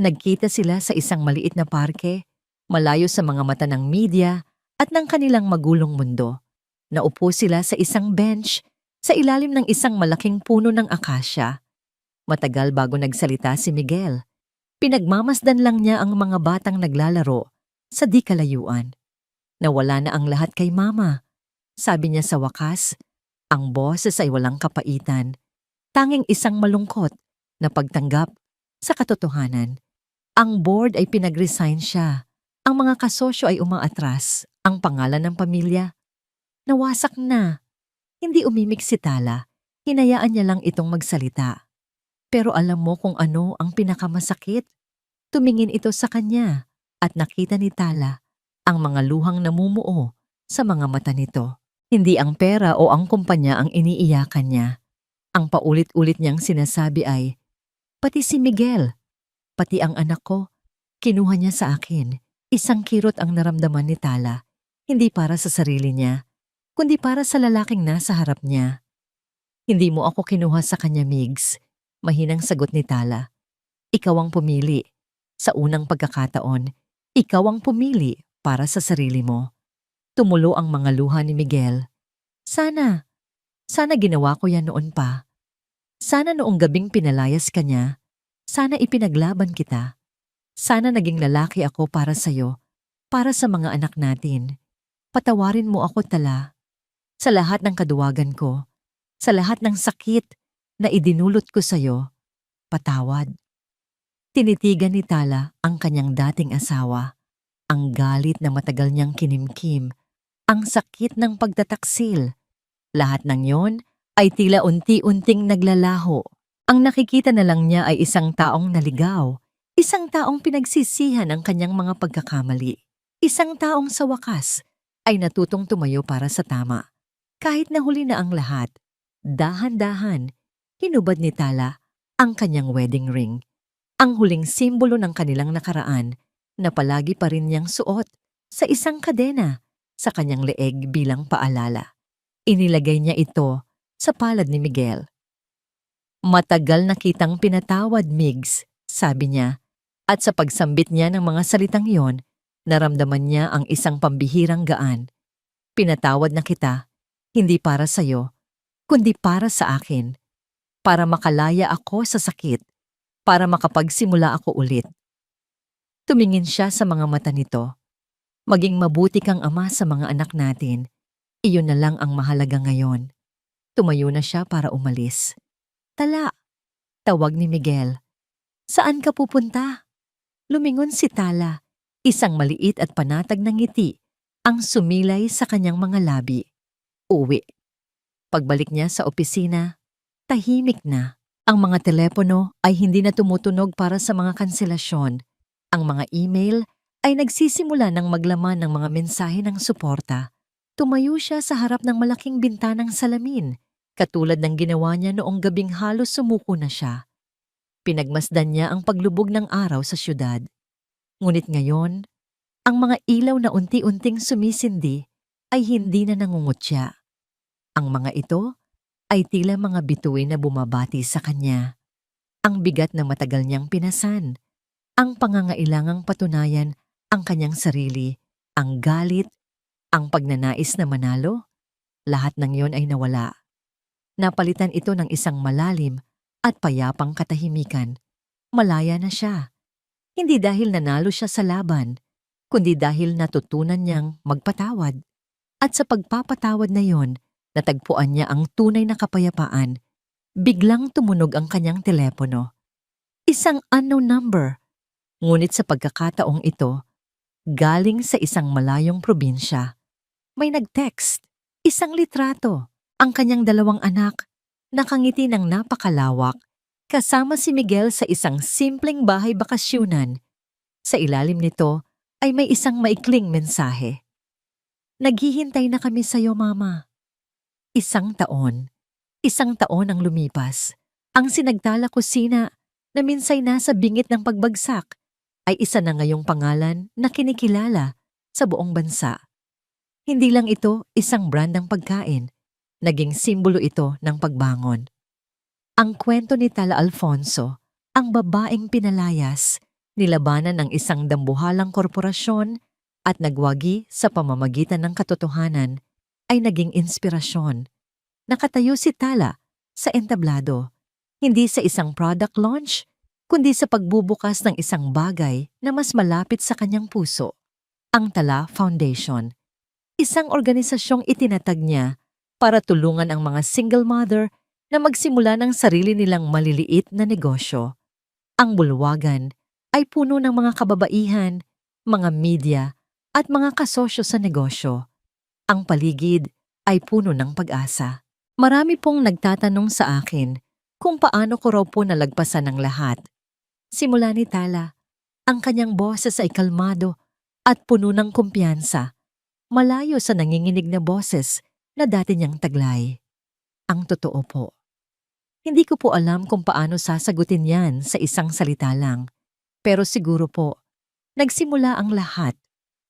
Nagkita sila sa isang maliit na parke, malayo sa mga mata ng media at ng kanilang magulong mundo. Naupo sila sa isang bench sa ilalim ng isang malaking puno ng akasya. Matagal bago nagsalita si Miguel. Pinagmamasdan lang niya ang mga batang naglalaro sa di kalayuan. Nawala na ang lahat kay Mama. Sabi niya sa wakas, ang boses ay walang kapaitan. Tanging isang malungkot na pagtanggap sa katotohanan. Ang board ay pinag-resign siya. Ang mga kasosyo ay umaatras. Ang pangalan ng pamilya, nawasak na. Hindi umimik si Tala. Hinayaan niya lang itong magsalita. Pero alam mo kung ano ang pinakamasakit? Tumingin ito sa kanya at nakita ni Tala ang mga luhang namumuo sa mga mata nito. Hindi ang pera o ang kumpanya ang iniiyakan niya. Ang paulit-ulit niyang sinasabi ay, pati si Miguel, pati ang anak ko, kinuha niya sa akin. Isang kirot ang naramdaman ni Tala, hindi para sa sarili niya, kundi para sa lalaking nasa harap niya. Hindi mo ako kinuha sa kanya, Migs. Mahinang sagot ni Tala. Ikaw ang pumili. Sa unang pagkakataon, ikaw ang pumili para sa sarili mo. Tumulo ang mga luha ni Miguel. Sana ginawa ko yan noon pa. Sana noong gabing pinalayas ka niya, sana ipinaglaban kita. Sana naging lalaki ako para sa'yo, para sa mga anak natin. Patawarin mo ako, Tala. Sa lahat ng kaduwagan ko, sa lahat ng sakit na idinulot ko sa'yo, patawad. Tinitigan ni Tala ang kanyang dating asawa, ang galit na matagal niyang kinimkim, ang sakit ng pagtataksil. Lahat ng yon ay tila unti-unting naglalaho. Ang nakikita na lang niya ay isang taong naligaw, isang taong pinagsisihan ang kanyang mga pagkakamali, isang taong sa wakas ay natutong tumayo para sa tama. Kahit nahuli na ang lahat, dahan-dahan, hinubad ni Tala ang kanyang wedding ring, ang huling simbolo ng kanilang nakaraan na palagi pa rin niyang suot sa isang kadena sa kanyang leeg bilang paalala. Inilagay niya ito sa palad ni Miguel. Matagal na kitang pinatawad, Migs, sabi niya, at sa pagsambit niya ng mga salitang yon, Naramdaman niya ang isang pambihirang gaan. Pinatawad na kita, hindi para sa'yo, kundi para sa akin. Para makalaya ako sa sakit, para makapagsimula ako ulit. Tumingin siya sa mga mata nito. Maging mabuti kang ama sa mga anak natin. Iyon na lang ang mahalaga ngayon. Tumayo na siya para umalis. Tala, tawag ni Miguel. Saan ka pupunta? Lumingon si Tala, isang maliit at panatag na ngiti ang sumilay sa kanyang mga labi. Uwi. Pagbalik niya sa opisina, tahimik na. Ang mga telepono ay hindi na tumutunog para sa mga kanselasyon. Ang mga email ay nagsisimula ng maglaman ng mga mensahe ng suporta. Tumayo siya sa harap ng malaking bintanang salamin, katulad ng ginawa niya noong gabing halos sumuko na siya. Pinagmasdan niya ang paglubog ng araw sa syudad. Ngunit ngayon, ang mga ilaw na unti-unting sumisindi ay hindi na nangungutya. Ang mga ito ay tila mga bituin na bumabati sa kanya. Ang bigat na matagal niyang pinasan, ang pangangailangang patunayan ang kanyang sarili, ang galit, ang pagnanais na manalo, lahat ng iyon ay nawala. Napalitan ito ng isang malalim at payapang katahimikan. Malaya na siya. Hindi dahil nanalo siya sa laban, kundi dahil natutunan niyang magpatawad. At sa pagpapatawad na yon, natagpuan niya ang tunay na kapayapaan. Biglang tumunog ang kanyang telepono. Isang unknown number. Ngunit sa pagkakataong ito, galing sa isang malayong probinsya. May nag-text, isang litrato, ang kanyang 2 anak, nakangiti ng napakalawak, kasama si Miguel sa isang simpleng bahay bakasyunan. Sa ilalim nito ay may isang maikling mensahe. Naghihintay na kami sa'yo, Mama. 1 taon. 1 taon ang lumipas. Ang sinagtala kusina na minsay nasa bingit ng pagbagsak ay isa na ngayong pangalan na kinikilala sa buong bansa. Hindi lang ito isang brand ng pagkain, naging simbolo ito ng pagbangon. Ang kwento ni Tala Alfonso, ang babaeng pinalayas, nilabanan ng isang dambuhalang korporasyon at nagwagi sa pamamagitan ng katotohanan, ay naging inspirasyon. Nakatayo si Tala sa entablado, hindi sa isang product launch, kundi sa pagbubukas ng isang bagay na mas malapit sa kanyang puso, ang Tala Foundation. Isang organisasyong itinatag niya para tulungan ang mga single mother na magsimula ng sarili nilang maliliit na negosyo. Ang bulwagan ay puno ng mga kababaihan, mga media at mga kasosyo sa negosyo. Ang paligid ay puno ng pag-asa. Marami pong nagtatanong sa akin kung paano ko raw po nalagpasan ang lahat. Simula ni Tala, ang kanyang boses ay kalmado at puno ng kumpiyansa, malayo sa nanginginig na boses na dati niyang taglay. Ang totoo po. Hindi ko po alam kung paano sasagutin yan sa isang salita lang, pero siguro po, nagsimula ang lahat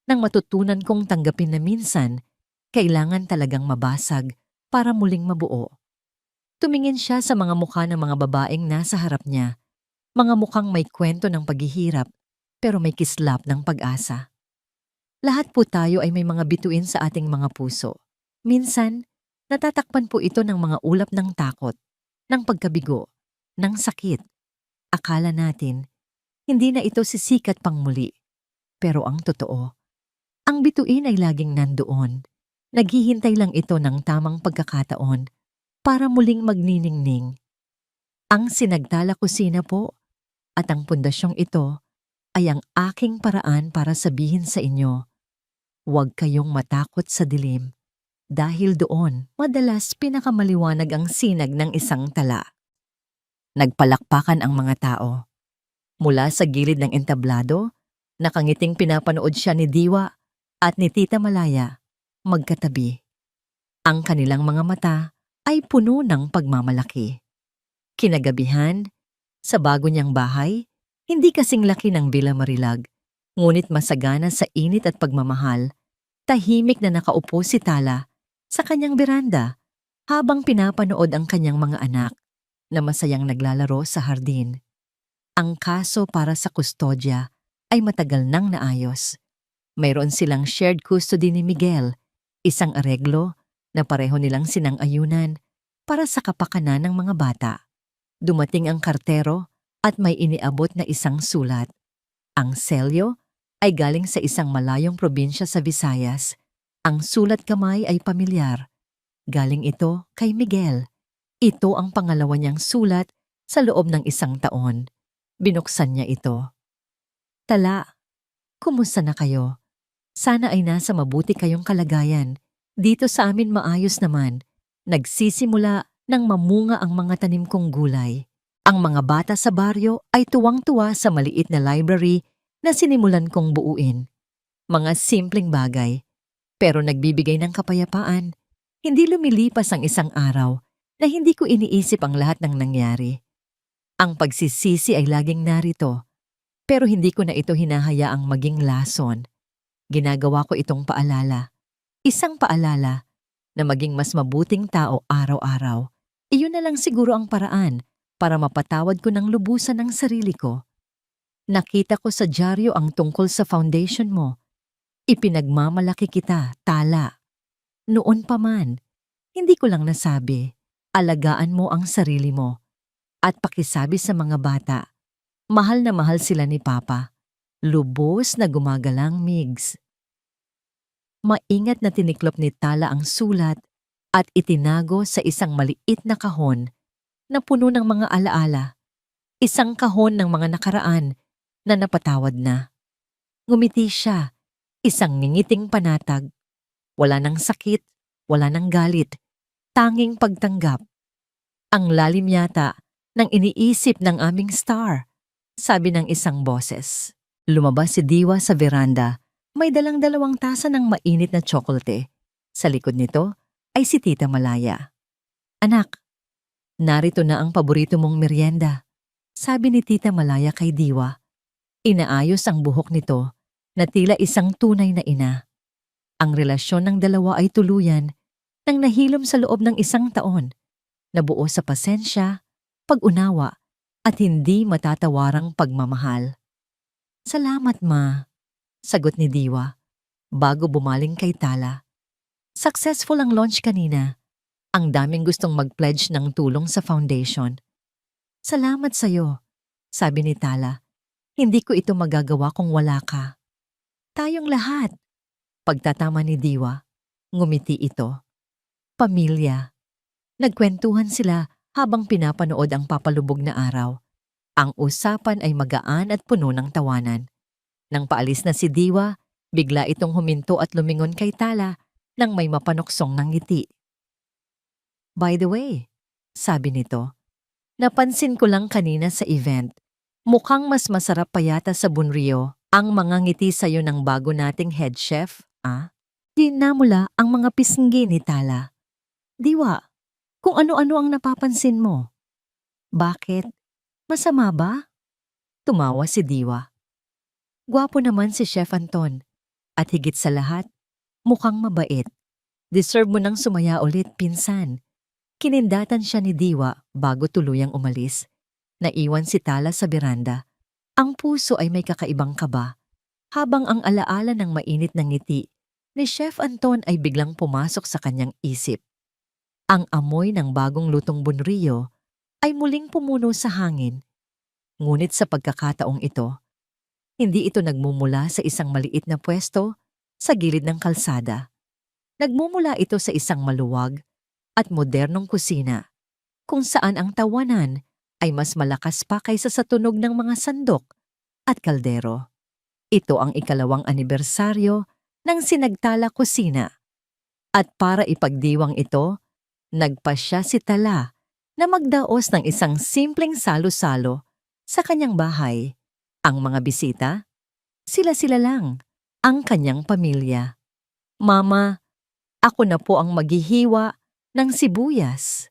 nang matutunan kong tanggapin na minsan, kailangan talagang mabasag para muling mabuo. Tumingin siya sa mga mukha ng mga babaeng nasa harap niya, mga mukhang may kwento ng paghihirap pero may kislap ng pag-asa. Lahat po tayo ay may mga bituin sa ating mga puso. Minsan, natatakpan po ito ng mga ulap ng takot, ng pagkabigo, ng sakit. Akala natin, hindi na ito sisikat pang muli. Pero ang totoo, ang bituin ay laging nandoon. Naghihintay lang ito ng tamang pagkakataon para muling magniningning. Ang sinagtala kusina po at ang pundasyong ito ay ang aking paraan para sabihin sa inyo, huwag kayong matakot sa dilim dahil doon madalas pinakamaliwanag ang sinag ng isang tala. Nagpalakpakan ang mga tao. Mula sa gilid ng entablado, nakangiting pinapanood siya ni Diwa at ni Tita Malaya, magkatabi. Ang kanilang mga mata ay puno ng pagmamalaki. Kinagabihan, sa bago niyang bahay, hindi kasing laki ng Villa Marilag, ngunit masagana sa init at pagmamahal, tahimik na nakaupo si Tala sa kanyang beranda habang pinapanood ang kanyang mga anak na masayang naglalaro sa hardin. Ang kaso para sa kustodya ay matagal nang naayos. Mayroon silang shared custody ni Miguel, isang areglo na pareho nilang sinang-ayunan para sa kapakanan ng mga bata. Dumating ang kartero at may iniabot na isang sulat. Ang selyo ay galing sa isang malayong probinsya sa Visayas. Ang sulat kamay ay pamilyar. Galing ito kay Miguel. Ito ang pangalawa niyang sulat sa loob ng isang taon. Binuksan niya ito. Tala, kumusta na kayo? Sana ay nasa mabuti kayong kalagayan. Dito sa amin maayos naman. Nagsisimula nang mamunga ang mga tanim kong gulay. Ang mga bata sa baryo ay tuwang-tuwa sa maliit na library na sinimulan kong buuin. Mga simpleng bagay, pero nagbibigay ng kapayapaan. Hindi lumilipas ang isang araw na hindi ko iniisip ang lahat ng nangyari. Ang pagsisisi ay laging narito, pero hindi ko na ito hinahayaang maging lason. Ginagawa ko itong paalala. Isang paalala na maging mas mabuting tao araw-araw. Iyon na lang siguro ang paraan para mapatawad ko ng lubusan ang sarili ko. Nakita ko sa dyaryo ang tungkol sa foundation mo. Ipinagmamalaki kita, Tala. Noon pa man, hindi ko lang nasabi, alagaan mo ang sarili mo. At pakisabi sa mga bata, mahal na mahal sila ni Papa. Lubos na gumagalang, Migs. Maingat na tiniklop ni Tala ang sulat at itinago sa isang maliit na kahon na puno ng mga alaala. Isang kahon ng mga nakaraan na napatawad na. Ngumiti siya, isang ngingiting panatag. Wala nang sakit, wala nang galit, tanging pagtanggap. Ang lalim yata ng iniisip ng aming star, sabi ng isang boses. Lumabas si Diwa sa veranda, may dalang 2 tasa ng mainit na tsokolate. Sa likod nito ay si Tita Malaya. Anak, narito na ang paborito mong merienda, sabi ni Tita Malaya kay Diwa. Inaayos ang buhok nito na tila isang tunay na ina. Ang relasyon ng dalawa ay tuluyan nang nahilom sa loob ng 1 taon, nabuo sa pasensya, pag-unawa at hindi matatawarang pagmamahal. Salamat, Ma, sagot ni Diwa bago bumaling kay Tala. Successful ang launch kanina. Ang daming gustong mag-pledge ng tulong sa foundation. Salamat sa'yo, sabi ni Tala. Hindi ko ito magagawa kung wala ka. Tayong lahat. Pagtatama ni Diwa, ngumiti ito. Pamilya. Nagkwentuhan sila habang pinapanood ang papalubog na araw. Ang usapan ay magaan at puno ng tawanan. Nang paalis na si Diwa, bigla itong huminto at lumingon kay Tala nang may mapanoksong ng ngiti. By the way, sabi nito, napansin ko lang kanina sa event, mukhang mas masarap pa yata sa Bunrio ang mga ngiti sa'yo ng bago nating head chef, ah? Dinamula ang mga pisngi ni Tala. Diwa, kung ano-ano ang napapansin mo. Bakit? Masama ba? Tumawa si Diwa. Gwapo naman si Chef Anton. At higit sa lahat, mukhang mabait. Deserve mo nang sumaya ulit, pinsan. Kinindatan siya ni Diwa bago tuluyang umalis. Naiwan si Tala sa beranda. Ang puso ay may kakaibang kaba. Habang ang alaala ng mainit na ngiti ni Chef Anton ay biglang pumasok sa kanyang isip. Ang amoy ng bagong lutong bunrio ay muling pumuno sa hangin. Ngunit sa pagkakataong ito, hindi ito nagmumula sa isang maliit na pwesto sa gilid ng kalsada. Nagmumula ito sa isang maluwag at modernong kusina, kung saan ang tawanan ay mas malakas pa kaysa sa tunog ng mga sandok at kaldero. Ito ang 2nd anibersaryo ng Sinagtala Kusina. At para ipagdiwang ito, nagpasya si Tala na magdaos ng isang simpleng salo-salo sa kanyang bahay. Ang mga bisita, sila-sila lang, ang kanyang pamilya. Mama, ako na po ang maghihiwa ng sibuyas.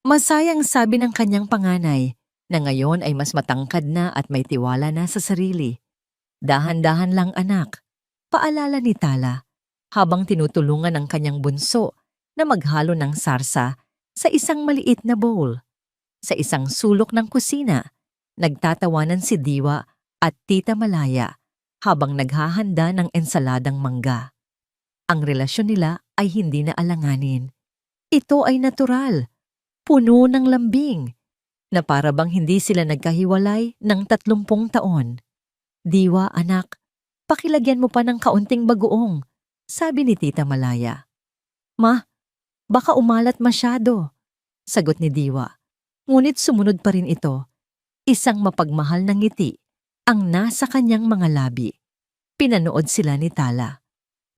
Masayang sabi ng kanyang panganay na ngayon ay mas matangkad na at may tiwala na sa sarili. Dahan-dahan lang anak, paalala ni Tala habang tinutulungan ang kanyang bunso na maghalo ng sarsa sa isang maliit na bowl. Sa isang sulok ng kusina, nagtatawanan si Diwa at Tita Malaya habang naghahanda ng ensaladang mangga. Ang relasyon nila ay hindi na alanganin. Ito ay natural, puno ng lambing, na para bang hindi sila nagkahiwalay ng 30 taon. Diwa, anak, pakilagyan mo pa ng kaunting bagoong, sabi ni Tita Malaya. Ma, baka umalat masyado, sagot ni Diwa. Ngunit sumunod pa rin ito. Isang mapagmahal na ngiti ang nasa kanyang mga labi. Pinanood sila ni Tala.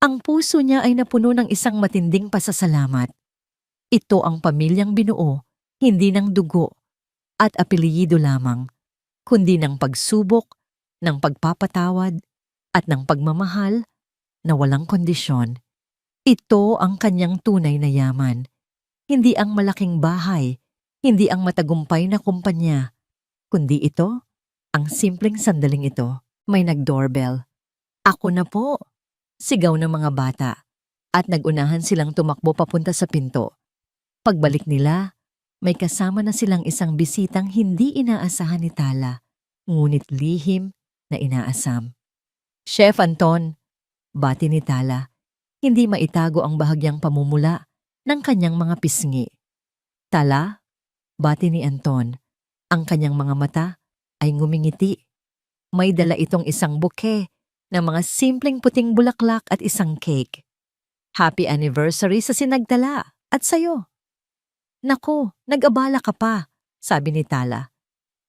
Ang puso niya ay napuno ng isang matinding pasasalamat. Ito ang pamilyang binuo, hindi ng dugo at apelyido lamang, kundi ng pagsubok, ng pagpapatawad at ng pagmamahal na walang kondisyon. Ito ang kanyang tunay na yaman. Hindi ang malaking bahay, hindi ang matagumpay na kumpanya, kundi ito, ang simpleng sandaling ito. May nag-doorbell. Ako na po, sigaw ng mga bata, at nagunahan silang tumakbo papunta sa pinto. Pagbalik nila, may kasama na silang isang bisitang hindi inaasahan ni Tala, ngunit lihim na inaasam. Chef Anton, bati ni Tala, hindi maitago ang bahagyang pamumula ng kanyang mga pisngi. Tala, bati ni Anton, ang kanyang mga mata ay ngumingiti. May dala itong isang bouquet ng mga simpleng puting bulaklak at isang cake. Happy anniversary sa sinagtala at sayo. Naku, nag-abala ka pa, sabi ni Tala.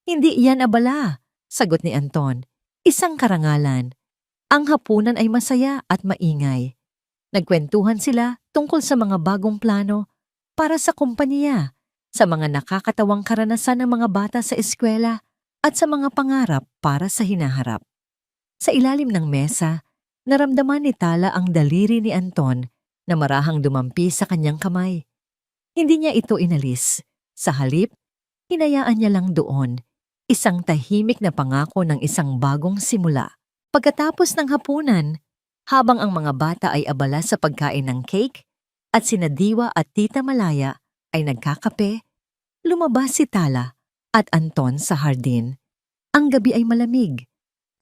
Hindi iyan abala, sagot ni Anton. Isang karangalan. Ang hapunan ay masaya at maingay. Nagkwentuhan sila tungkol sa mga bagong plano para sa kumpanya, sa mga nakakatawang karanasan ng mga bata sa eskwela at sa mga pangarap para sa hinaharap. Sa ilalim ng mesa, naramdaman ni Tala ang daliri ni Anton na marahang dumampi sa kanyang kamay. Hindi niya ito inalis. Sa halip, hinayaan niya lang doon, isang tahimik na pangako ng isang bagong simula. Pagkatapos ng hapunan, habang ang mga bata ay abala sa pagkain ng cake at sina Diwa at Tita Malaya ay nagkakape, lumabas si Tala at Anton sa hardin. Ang gabi ay malamig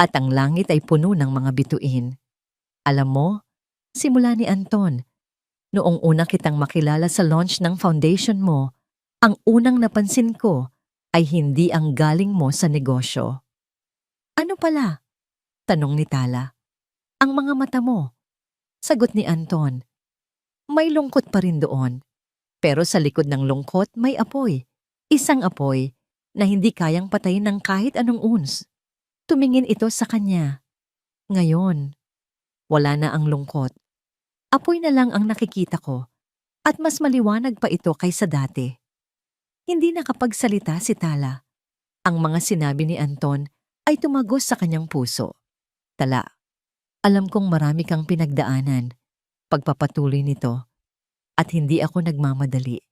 at ang langit ay puno ng mga bituin. Alam mo, simula ni Anton, noong una kitang makilala sa launch ng foundation mo, ang unang napansin ko ay hindi ang galing mo sa negosyo. Ano pala? Tanong ni Tala. Ang mga mata mo, sagot ni Anton. May lungkot pa rin doon, pero sa likod ng lungkot may apoy. Isang apoy na hindi kayang patayin ng kahit anong uns. Tumingin ito sa kanya. Ngayon, wala na ang lungkot. Apoy na lang ang nakikita ko at mas maliwanag pa ito kaysa dati. Hindi nakapagsalita si Tala. Ang mga sinabi ni Anton ay tumagos sa kanyang puso. Tala, alam kong marami kang pinagdaanan, pagpapatuloy nito, at hindi ako nagmamadali.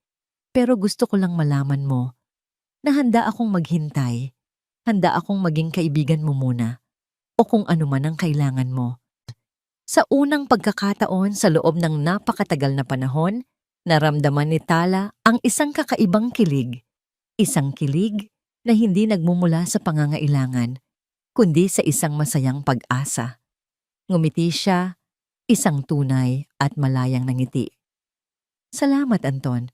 Pero gusto ko lang malaman mo na handa akong maghintay, handa akong maging kaibigan mo muna, o kung ano man ang kailangan mo. Sa unang pagkakataon sa loob ng napakatagal na panahon, naramdaman ni Tala ang isang kakaibang kilig. Isang kilig na hindi nagmumula sa pangangailangan, kundi sa isang masayang pag-asa. Ngumiti siya, isang tunay at malayang nangiti. Salamat, Anton.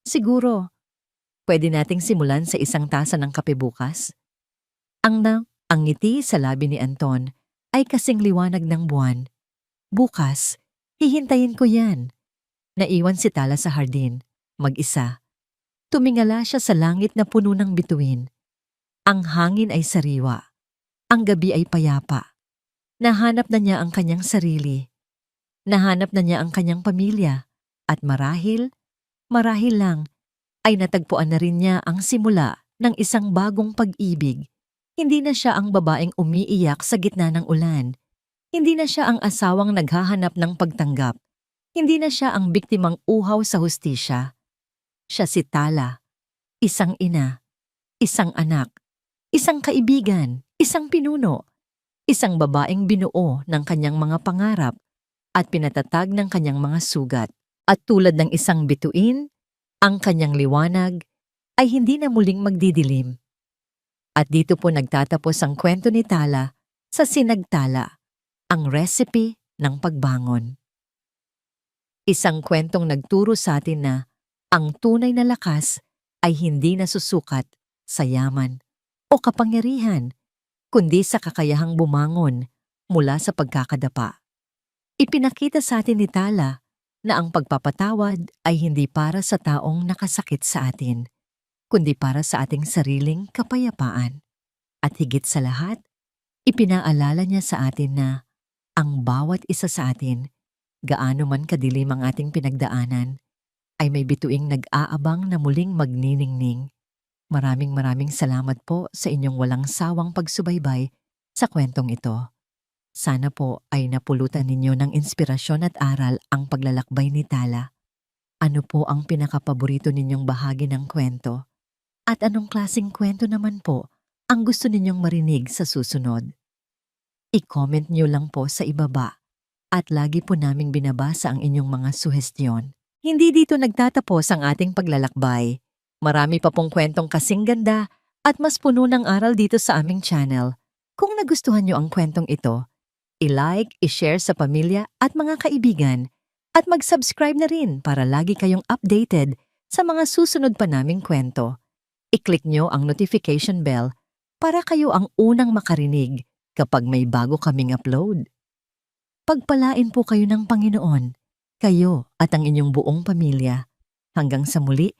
Siguro, pwede nating simulan sa isang tasa ng kape bukas? Ang ngiti sa labi ni Anton ay kasing liwanag ng buwan. Bukas, hihintayin ko yan. Naiwan si Tala sa hardin, mag-isa. Tumingala siya sa langit na puno ng bituin. Ang hangin ay sariwa. Ang gabi ay payapa. Nahanap na niya ang kanyang sarili. Nahanap na niya ang kanyang pamilya. At marahil lang, ay natagpuan na rin niya ang simula ng isang bagong pag-ibig. Hindi na siya ang babaeng umiiyak sa gitna ng ulan. Hindi na siya ang asawang naghahanap ng pagtanggap. Hindi na siya ang biktimang uhaw sa hustisya. Siya si Tala, isang ina, isang anak, isang kaibigan, isang pinuno, isang babaeng binuo ng kanyang mga pangarap at pinatatag ng kanyang mga sugat. At tulad ng isang bituin, ang kanyang liwanag ay hindi na muling magdidilim. At dito po nagtatapos ang kwento ni Tala sa Sinagtala. Ang recipe ng pagbangon. Isang kwentong nagturo sa atin na ang tunay na lakas ay hindi nasusukat sa yaman o kapangyarihan, kundi sa kakayahang bumangon mula sa pagkakadapa. Ipinakita sa atin ni Tala na ang pagpapatawad ay hindi para sa taong nakasakit sa atin, kundi para sa ating sariling kapayapaan. At higit sa lahat, ipinaalala niya sa atin na ang bawat isa sa atin, gaano man kadilim ang ating pinagdaanan, ay may bituing nag-aabang na muling magniningning. Maraming salamat po sa inyong walang sawang pagsubaybay sa kwentong ito. Sana po ay napulutan ninyo ng inspirasyon at aral ang paglalakbay ni Tala. Ano po ang pinakapaborito ninyong bahagi ng kwento? At anong klaseng kwento naman po ang gusto ninyong marinig sa susunod? I-comment nyo lang po sa ibaba at lagi po naming binabasa ang inyong mga suhestyon. Hindi dito nagtatapos ang ating paglalakbay. Marami pa pong kwentong kasing ganda at mas puno ng aral dito sa aming channel. Kung nagustuhan nyo ang kwentong ito, i-like, i-share sa pamilya at mga kaibigan at mag-subscribe na rin para lagi kayong updated sa mga susunod pa naming kwento. I-click nyo ang notification bell para kayo ang unang makarinig kapag may bago kaming upload. Pagpalain po kayo ng Panginoon, kayo at ang inyong buong pamilya. Hanggang sa muli,